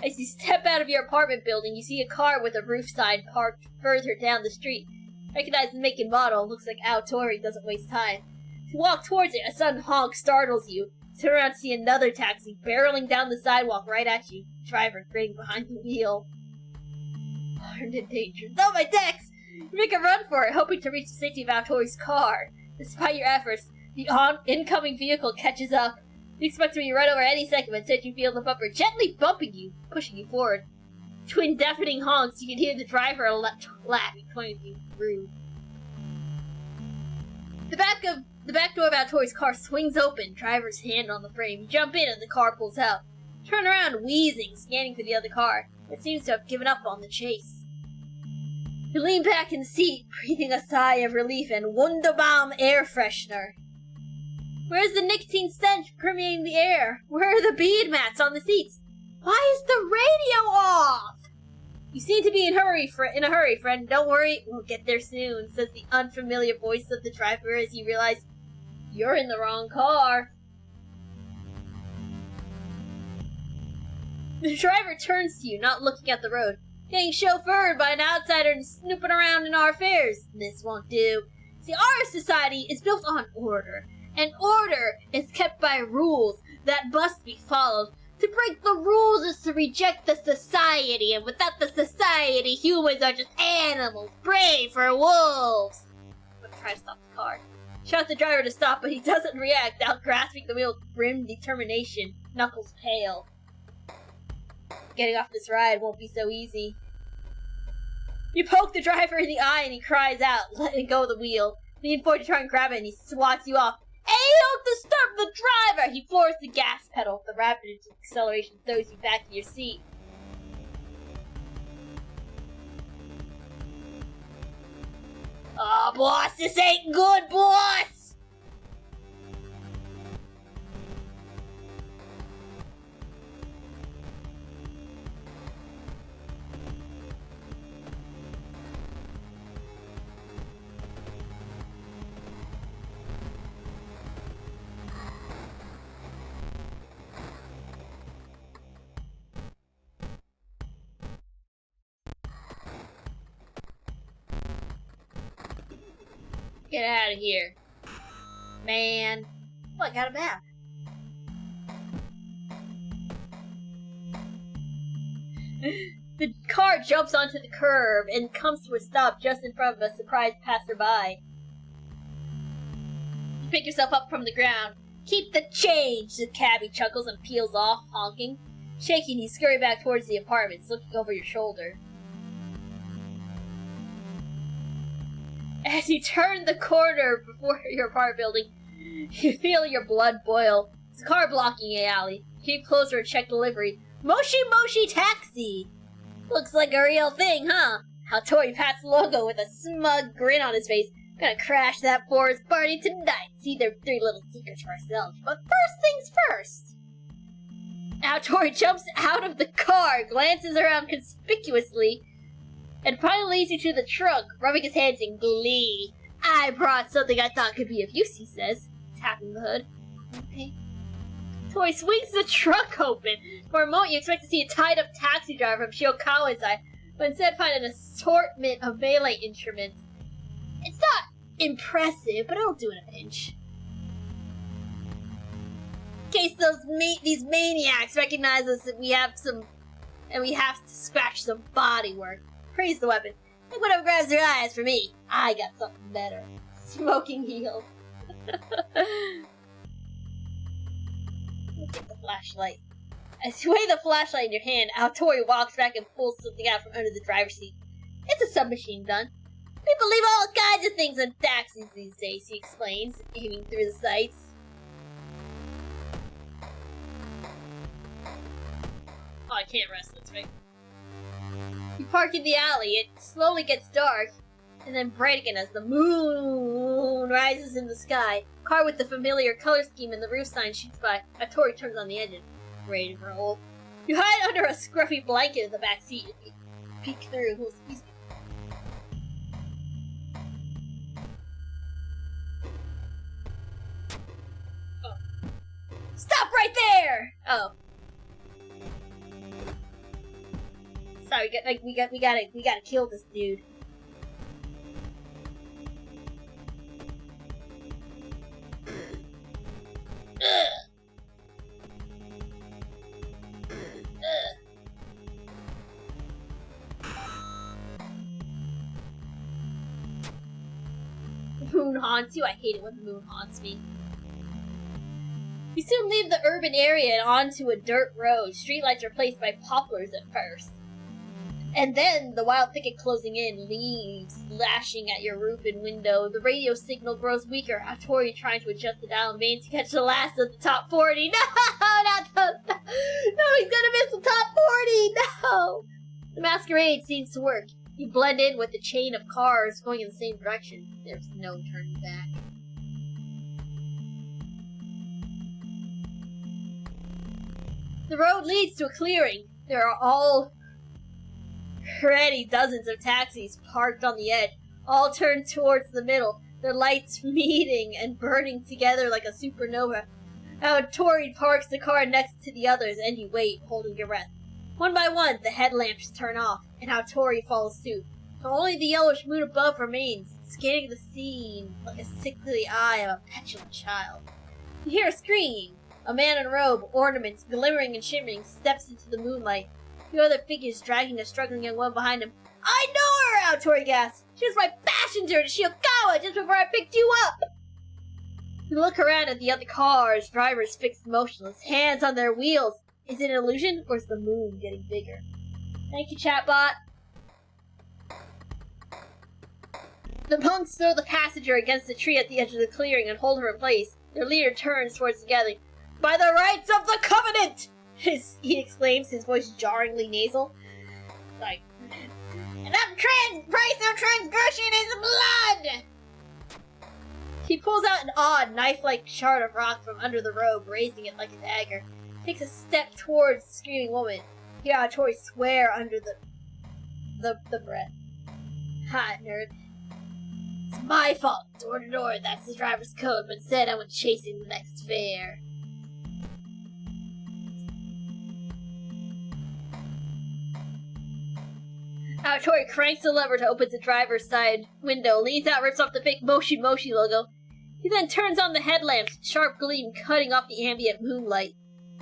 As you step out of your apartment building, you see a car with a roof sign parked further down the street. Recognize the make and model. Looks like Aotori doesn't waste time. You walk towards it, a sudden honk startles you. Turn around to see another taxi barreling down the sidewalk right at you. Driver grinning behind the wheel. Armed and dangerous. Oh, my decks! You make a run for it, hoping to reach the safety of Aotori's car. Despite your efforts, the incoming vehicle catches up. You expect to be run over any second, but instead you feel the bumper gently bumping you, pushing you forward. Between deafening honks, you can hear the driver laughing, pointing at you rude. The back door of Aotori's car swings open, driver's hand on the frame. You jump in and the car pulls out. Turn around, wheezing, scanning for the other car. It seems to have given up on the chase. You lean back in the seat, breathing a sigh of relief and Wunderbaum air freshener. Where's the nicotine stench permeating the air? Where are the bead mats on the seats? Why is the radio off? You seem to be in a hurry, friend. Don't worry, we'll get there soon, says the unfamiliar voice of the driver as you realize you're in the wrong car. The driver turns to you, not looking at the road. Getting chauffeured by an outsider and snooping around in our affairs. This won't do. See, our society is built on order. And order is kept by rules that must be followed. To break the rules is to reject the society, and without the society, humans are just animals, prey for wolves. But try to stop the car. Shout the driver to stop, but he doesn't react, out grasping the wheel with grim determination, knuckles pale. Getting off this ride won't be so easy. You poke the driver in the eye and he cries out, letting go of the wheel. Lean forward to try and grab it and he swats you off. Hey, don't disturb the driver! He floors the gas pedal. The rapid acceleration throws you back to your seat. Oh, boss, this ain't good, boss! Get out of here. Man. Oh, I got a map. The car jumps onto the curb and comes to a stop just in front of a surprised passerby. You pick yourself up from the ground. Keep the change, the cabbie chuckles and peels off, honking. Shaking, you scurry back towards the apartments, looking over your shoulder. As you turn the corner before your apartment building, you feel your blood boil. There's a car blocking the alley. Keep closer and check delivery. Moshi Moshi Taxi! Looks like a real thing, huh? Aotori pats the logo with a smug grin on his face. Gonna crash that forest party tonight. See their three little secrets for ourselves. But first things first. Aotori jumps out of the car, glances around conspicuously, and finally leads you to the trunk, rubbing his hands in glee. I brought something I thought could be of use, he says, tapping the hood. Okay. Toy swings the trunk open. For a moment, you expect to see a tied-up taxi driver from Shiokawa inside, but instead find an assortment of melee instruments. It's not impressive, but it'll do in a pinch. In case these maniacs recognize us and we have to scratch some body work. Praise the weapons. Take whatever grabs your eyes for me. I got something better. Smoking heel. Look at the flashlight. As you wave the flashlight in your hand, Aotori walks back and pulls something out from under the driver's seat. It's a submachine gun. People leave all kinds of things in taxis these days, he explains, aiming through the sights. Oh, I can't rest, that's right. You park in the alley, it slowly gets dark, and then bright again as the moon rises in the sky. Car with the familiar color scheme and the roof sign shoots by. Aotori turns on the engine. Ready to roll. You hide under a scruffy blanket in the back seat and you peek through. Oh, excuse me. Oh. Stop right there! Oh. Sorry, we gotta kill this dude. The moon haunts you? I hate it when the moon haunts me. You soon leave the urban area and onto a dirt road. Streetlights are replaced by poplars at first. And then, the wild thicket closing in, leaves lashing at your roof and window. The radio signal grows weaker. Hattori trying to adjust the dial in vain to catch the last of the top 40. No, not the... No, he's gonna miss the top 40! No! The masquerade seems to work. You blend in with the chain of cars going in the same direction. There's no turning back. The road leads to a clearing. There are already dozens of taxis parked on the edge, all turned towards the middle, their lights meeting and burning together like a supernova. Tori parks the car next to the others, and you wait, holding your breath. One by one, the headlamps turn off, and Tori follows suit. So only the yellowish moon above remains, scanning the scene like a sickly eye of a petulant child. You hear a scream. A man in a robe, ornaments glimmering and shimmering, steps into the moonlight. The other figures dragging a struggling young woman behind him. I know her! Tori gasps. She was my passenger to Shiokawa just before I picked you up! You look around at the other cars, drivers fixed motionless, hands on their wheels. Is it an illusion, or is the moon getting bigger? Thank you, chatbot. The monks throw the passenger against a tree at the edge of the clearing and hold her in place. Their leader turns towards the gathering. By the rights of the Covenant! He exclaims, his voice jarringly nasal. Like, the price of transgression is blood! He pulls out an odd, knife-like shard of rock from under the robe, raising it like a dagger. Takes a step towards the screaming woman. Hear Tori swear under the breath. Ha, nerd. It's my fault. Door to door, that's the driver's code, but instead I went chasing the next fare. Tori cranks the lever to open the driver's side window, leans out, rips off the fake Moshi Moshi logo. He then turns on the headlamps, sharp gleam cutting off the ambient moonlight.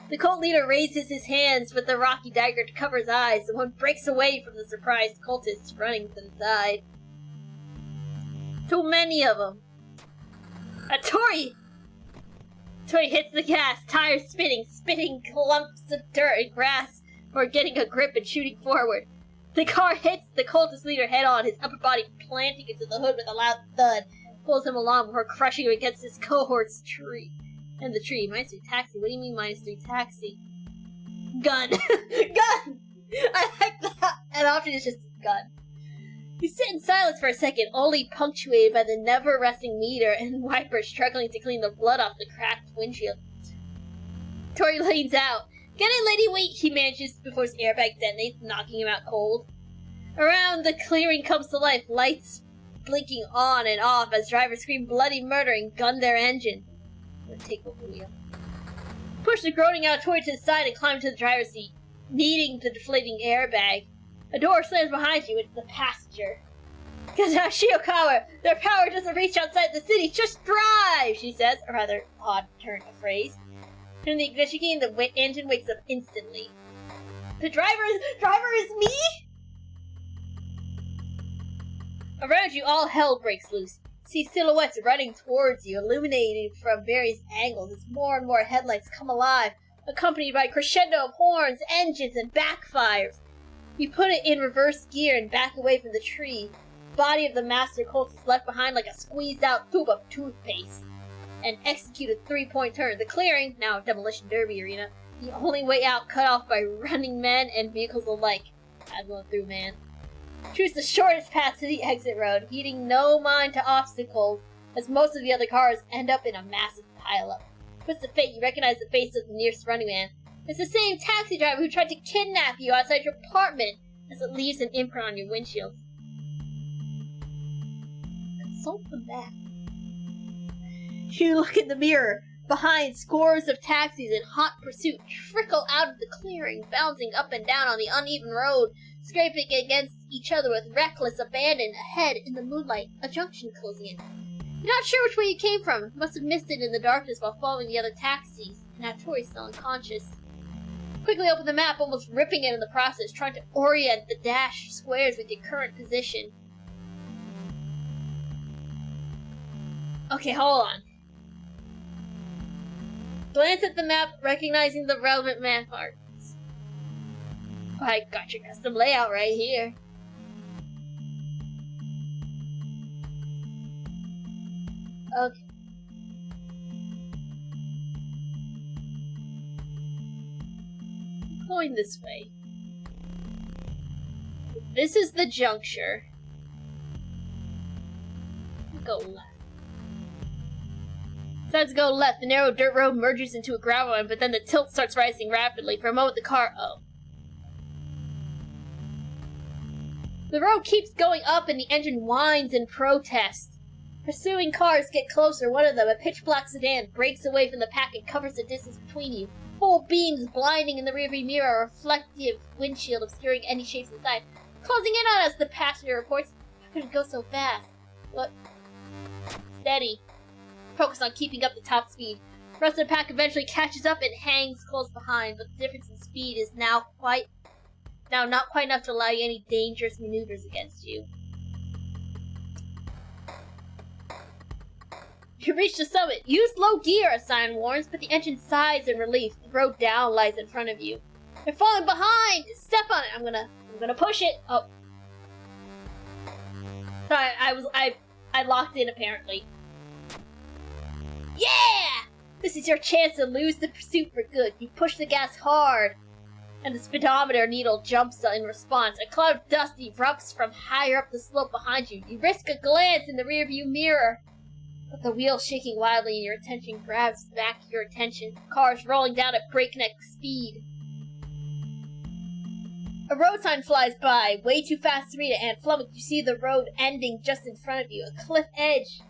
The cult leader raises his hands with the rocky dagger to cover his eyes. The one breaks away from the surprised cultists running to the side. Too many of them. Tori! Tori hits the gas, tires spitting clumps of dirt and grass before getting a grip and shooting forward. The car hits the cultist leader head-on, his upper body planting into the hood with a loud thud, pulls him along before crushing him against his cohort's tree. And the tree. -3 taxi. What do you mean -3 taxi? Gun. Gun! I like that. An option is just gun. You sit in silence for a second, only punctuated by the never-resting meter and wiper struggling to clean the blood off the cracked windshield. Tori leans out. Get it, lady, wait, he manages before his airbag detonates, knocking him out cold. Around the clearing comes to life, lights blinking on and off as drivers scream bloody murder and gun their engine. Take over the wheel. Push the groaning Tori to the side and climb to the driver's seat, needing the deflating airbag. A door slams behind you, it's the passenger. Shiokawa, their power doesn't reach outside the city, just drive, she says, a rather odd turn of phrase. Turn the ignition key and the engine wakes up instantly. The driver is me? Around you, all hell breaks loose. See silhouettes running towards you, illuminated from various angles as more and more headlights come alive, accompanied by a crescendo of horns, engines, and backfires. You put it in reverse gear and back away from the tree. The body of the master cult is left behind like a squeezed-out tube of toothpaste. And execute a 3-point turn. The clearing, now a demolition derby arena, the only way out cut off by running men and vehicles alike. I'm going through, man. Choose the shortest path to the exit road, heeding no mind to obstacles, as most of the other cars end up in a massive pileup. Twist of fate, you recognize the face of the nearest running man. It's the same taxi driver who tried to kidnap you outside your apartment, as it leaves an imprint on your windshield. And so come back. You look in the mirror. behind, scores of taxis in hot pursuit trickle out of the clearing, bouncing up and down on the uneven road, scraping against each other with reckless abandon. Ahead, in the moonlight, a junction closing in. You're not sure which way you came from. Must have missed it in the darkness while following the other taxis. Now Tori's still unconscious. Quickly open the map, almost ripping it in the process, trying to orient the dashed squares with your current position. Okay, hold on. Glance at the map, recognizing the relevant map marks. I got your custom layout right here. Okay. I'm going this way. This is the juncture. Go left. Decides to go left. The narrow dirt road merges into a gravel one, but then the tilt starts rising rapidly. For a moment, the car... Oh. The road keeps going up, and the engine whines in protest. Pursuing cars get closer. One of them, a pitch-black sedan, breaks away from the pack and covers the distance between you. Full beams blinding in the rearview mirror, a reflective windshield obscuring any shapes inside. Closing in on us, the passenger reports. How could it go so fast? Look. Steady. Focus on keeping up the top speed. The rest of the pack eventually catches up and hangs close behind, but the difference in speed is now not quite enough to allow you any dangerous maneuvers against you. You reach the summit. Use low gear, a sign warns, but the engine sighs in relief. The road down lies in front of you. They're falling behind! Step on it! I'm gonna push it! Oh. Sorry, I locked in apparently. Yeah! This is your chance to lose the pursuit for good. You push the gas hard, and the speedometer needle jumps in response. A cloud of dust erupts from higher up the slope behind you. You risk a glance in the rearview mirror, but the wheel shaking wildly and your attention grabs back your attention. Cars rolling down at breakneck speed. A road sign flies by, way too fast to read it, and flummoxed, you see the road ending just in front of you. A cliff edge,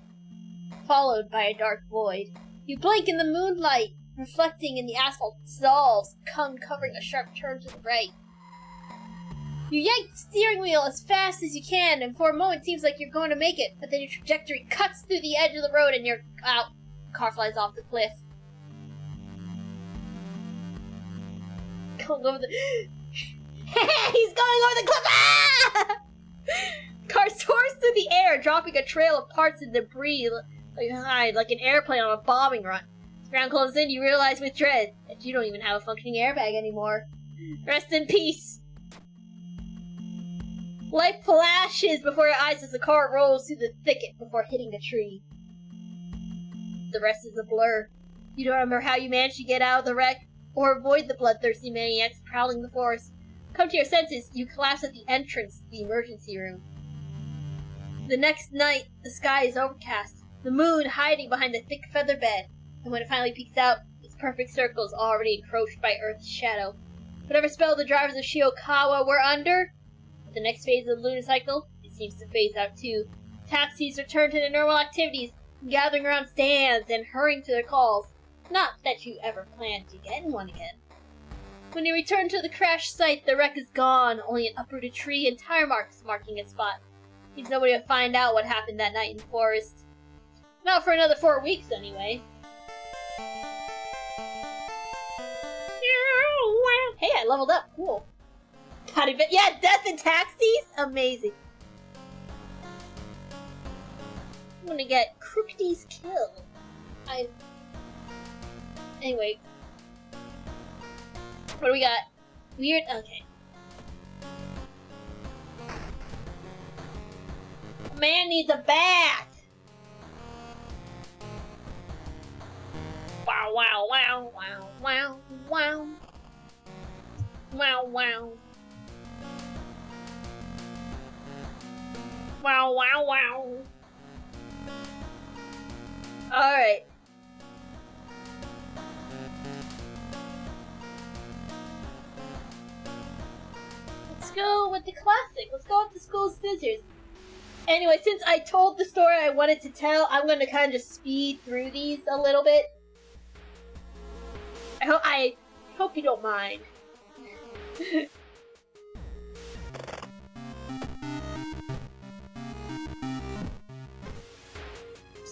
followed by a dark void. You blink in the moonlight, reflecting in the asphalt dissolves, covering a sharp turn to the right. You yank the steering wheel as fast as you can, and for a moment it seems like you're going to make it, but then your trajectory cuts through the edge of the road and you're out. The car flies off the cliff. Going over the... He's going over the cliff! Ah! Car soars through the air, dropping a trail of parts and debris behind, like an airplane on a bombing run. As the ground closes in, you realize with dread that you don't even have a functioning airbag anymore. Rest in peace. Light flashes before your eyes as the car rolls through the thicket before hitting a tree. The rest is a blur. You don't remember how you managed to get out of the wreck, or avoid the bloodthirsty maniacs prowling the forest. Come to your senses, you collapse at the entrance to the emergency room. The next night, the sky is overcast, the moon hiding behind a thick feather bed, and when it finally peeks out, its perfect circle is already encroached by Earth's shadow. Whatever spell the drivers of Shiokawa were under, with the next phase of the lunar cycle, it seems to phase out too. Taxis return to their normal activities, gathering around stands and hurrying to their calls. Not that you ever planned to get in one again. When you return to the crash site, the wreck is gone, only an uprooted tree and tire marks marking its spot. Seems nobody will find out what happened that night in the forest. Not for another 4 weeks, anyway. Hey, I leveled up. Cool. God, yeah, death in taxis? Amazing. I'm gonna get Crookty's kill. Anyway. What do we got? Weird? Okay. Man needs a bath! Wow, wow, wow, wow, wow, wow. Wow, wow. Wow, wow, wow. Alright. Let's go with the classic. Let's go with the school scissors. Anyway, since I told the story I wanted to tell, I'm going to kind of just speed through these a little bit. I hope you don't mind. Just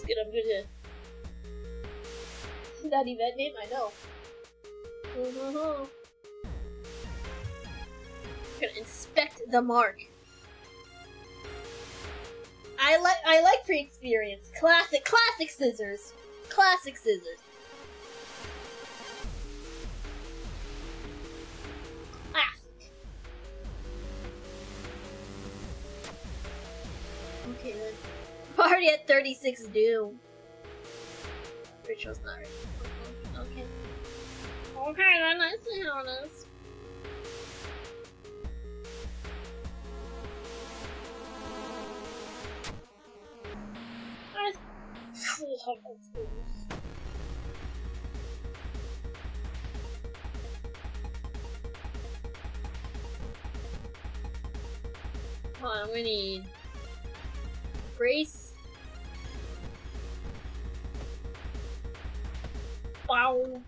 good, I'm gonna... That event name, I know. Gonna inspect the mark. I like free experience. Classic scissors. Classic scissors. Classic. Okay then. I'm already at 36 doom. Ritual's not ready. Okay. Okay then, I see how it is. Hold on, we need brace. Bow.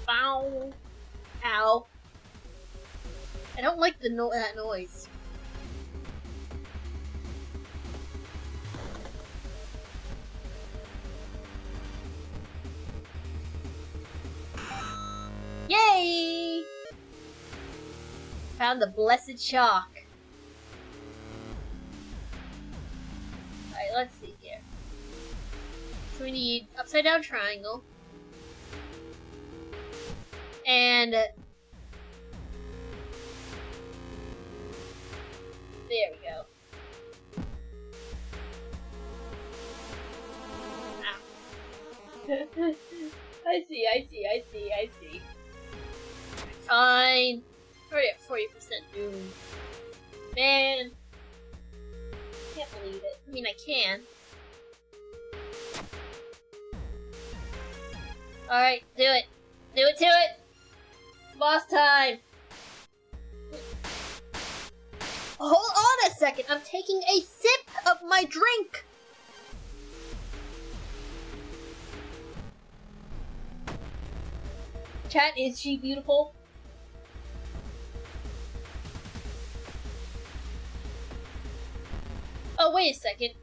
Bow. Ow. I don't like the that noise. Yay! Found the blessed chalk. Alright, let's see here. So we need upside down triangle. And there we go. Ow. I see. Fine. Already at 40% doom. Man. Can't believe it. I mean, I can. Alright, do it. Do it to it! Boss time! Hold on a second! I'm taking a sip of my drink! Chat, is she beautiful? Oh, wait a second.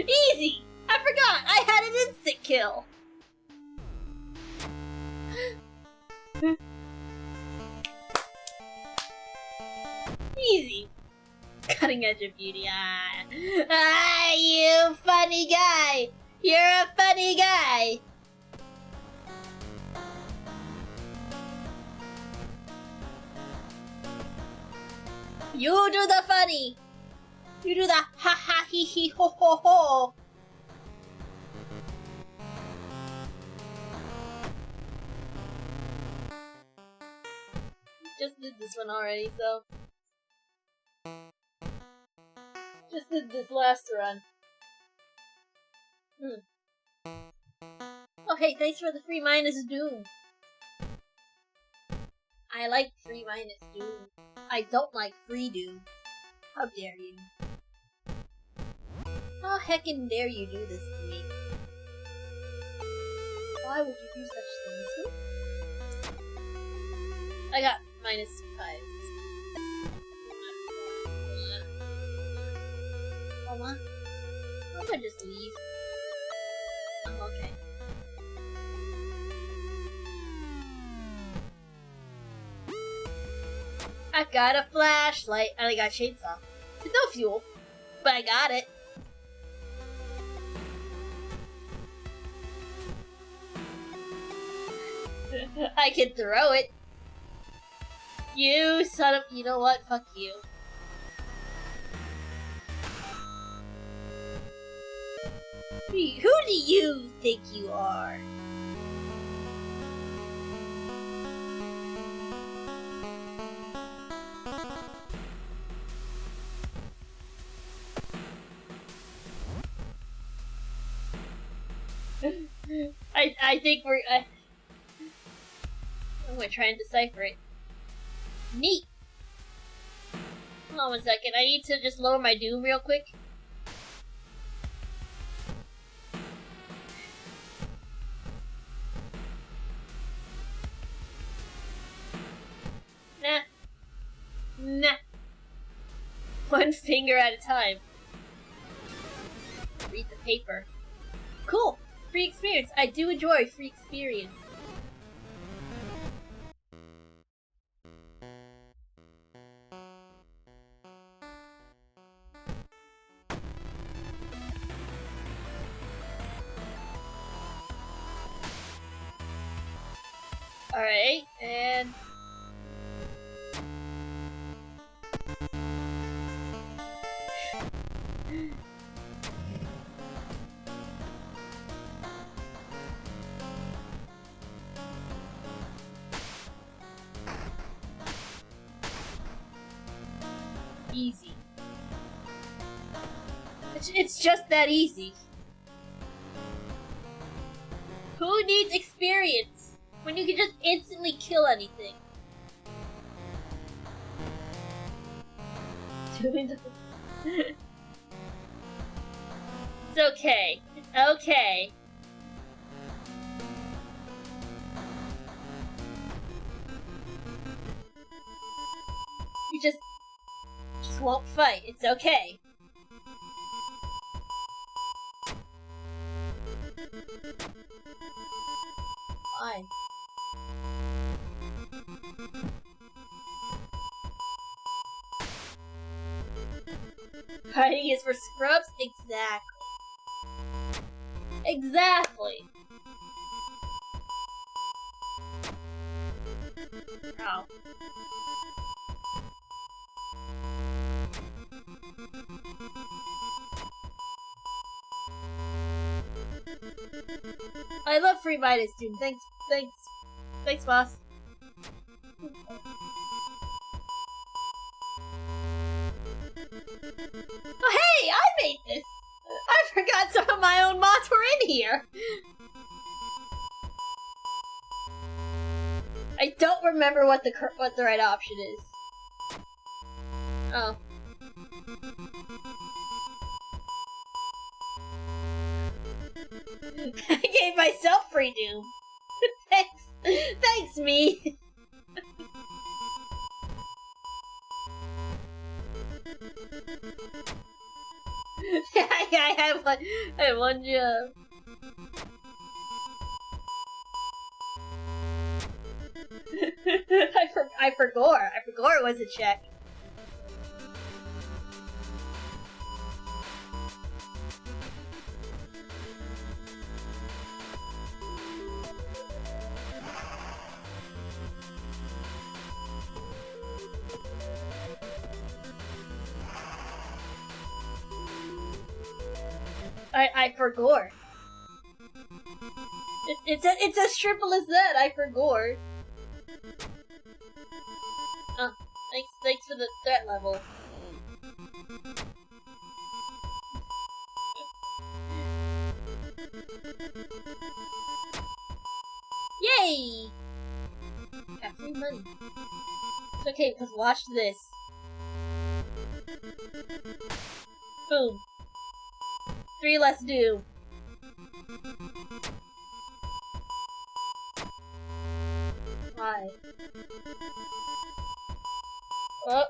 Easy! I forgot! I had an instant kill! Easy! Cutting edge of beauty. Ah, you funny guy! You're a funny guy! You do the funny! You do the ha ha he he ho ho ho! Just did this one already, so... Just did this last run. Oh hey, thanks for the free minus doom. I like free minus doom. I don't like free doom. How dare you? How heckin' dare you do this to me? Why would you do such things? I got minus 5. Hold on. I'm gonna just leave. I'm okay. I got a flashlight. And I got a chainsaw. With no fuel. But I got it. I can throw it. You son of... You know what? Fuck you. Who do you think you are? I think we're... I'm gonna try and decipher it. Neat! Hold on 1 second. I need to just lower my doom real quick. Nah. Nah. 1 finger at a time. Read the paper. Cool! Free experience. I do enjoy free experience. Alright, and... easy. It's just that easy. Who needs experience when you can just instantly kill anything? It's okay. It's okay. You just won't fight. It's okay. Why? Hiding is for scrubs? Exactly. Exactly. Ow. I love free Midas, dude. Thanks, boss. Oh, hey! I made this! I forgot some of my own mods were in here! I don't remember what the right option is. Oh. I gave myself free doom. Thanks, me. I had one job. I forgot it was a check. I forgot. It's as simple as that. I forgot. Oh, thanks for the threat level. Yay! Got free money. It's okay because watch this. Boom. 3 less do. Why? Oh.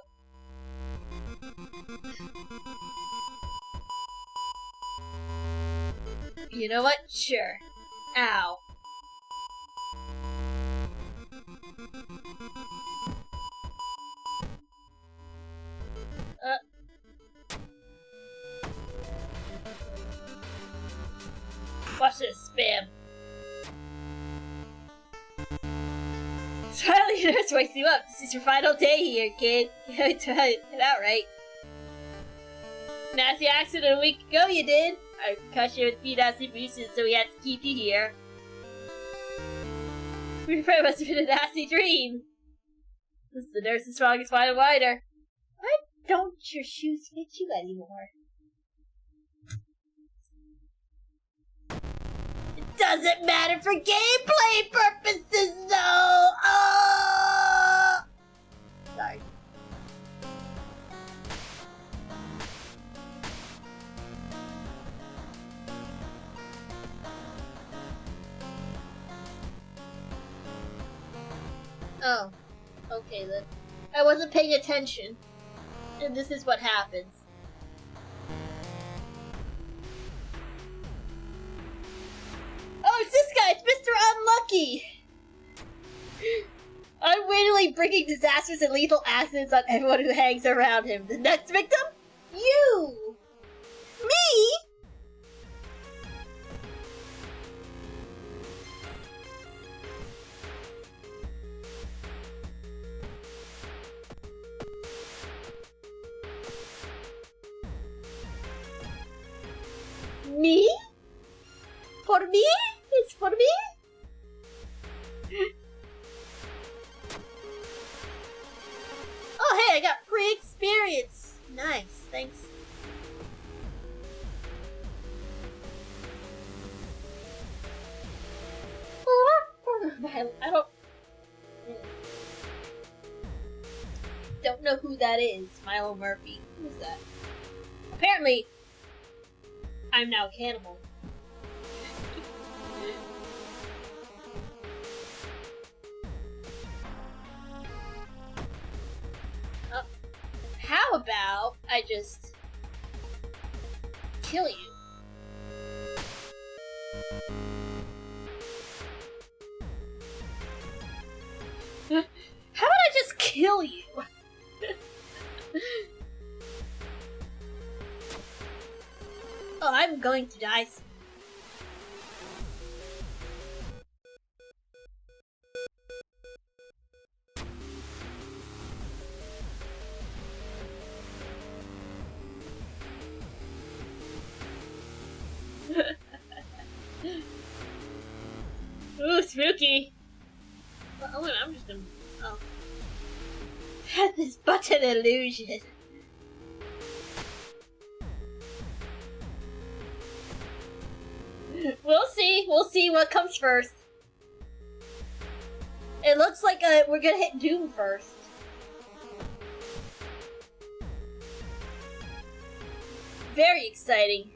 You know what? Sure. Ow. Watch this, spam. Smiley nurse wakes you up. This is your final day here, kid. Get out, right? Nasty accident a week ago, you did. I caught you with a few nasty bruises, so we had to keep you here. We probably must have been a nasty dream. This is the nurse's strongest final rider. Why don't your shoes fit you anymore? Doesn't matter for gameplay purposes, though! Oh! Sorry. Oh. Okay then. I wasn't paying attention. And this is what happens. Oh, it's this guy! It's Mr. Unlucky! Unwittingly bringing disasters and lethal accidents on everyone who hangs around him. The next victim? You! Me? Me? For me? It's for me? Oh hey, I got free experience! Nice, thanks. I don't know who that is. Milo Murphy. Who's that? Apparently, I'm now a cannibal. How about I just kill you? How about I just kill you? Oh, I'm going to die soon. Ooh, spooky! Oh, I'm just gonna... Oh. This button illusion. We'll see what comes first. It looks like we're gonna hit Doom first. Very exciting.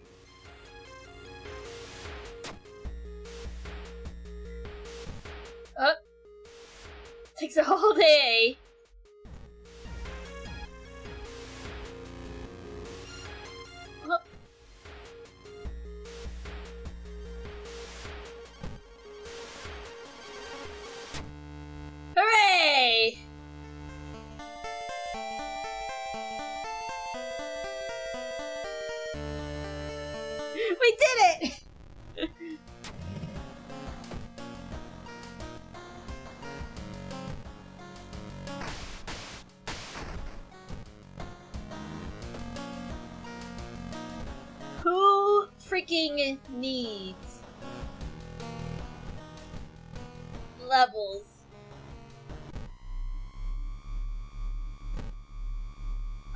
Oh. Takes a whole day. Oh. Hooray! We did it! Who freaking needs levels?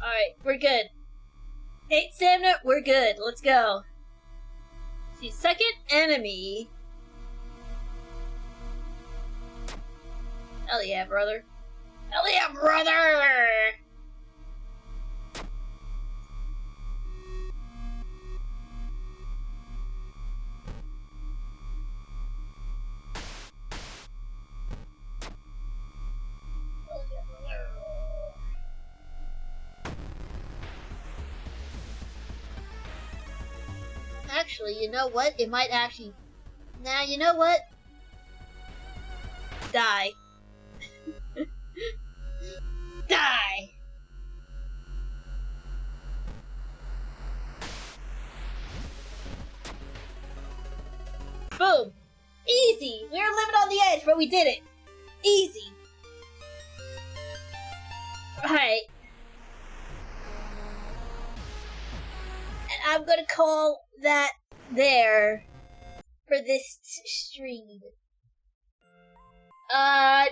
Alright, we're good. 8 stamina, we're good. Let's go. See, second enemy. Hell yeah, brother. Hell yeah, brother! Actually, you know what? It might actually... Nah, you know what? Die. Die! Boom! Easy! We were living on the edge, but we did it! Easy! Alright. And I'm gonna call that there for this stream. I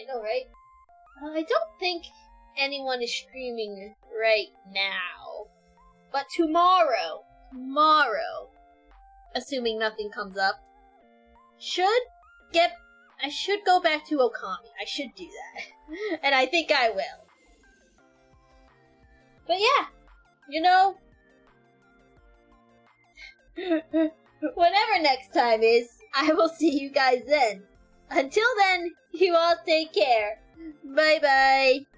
know, right? I don't think anyone is streaming right now. But tomorrow, assuming nothing comes up, I should go back to Okami. I should do that. And I think I will. But yeah, you know, whatever next time is, I will see you guys then. Until then, you all take care. Bye bye.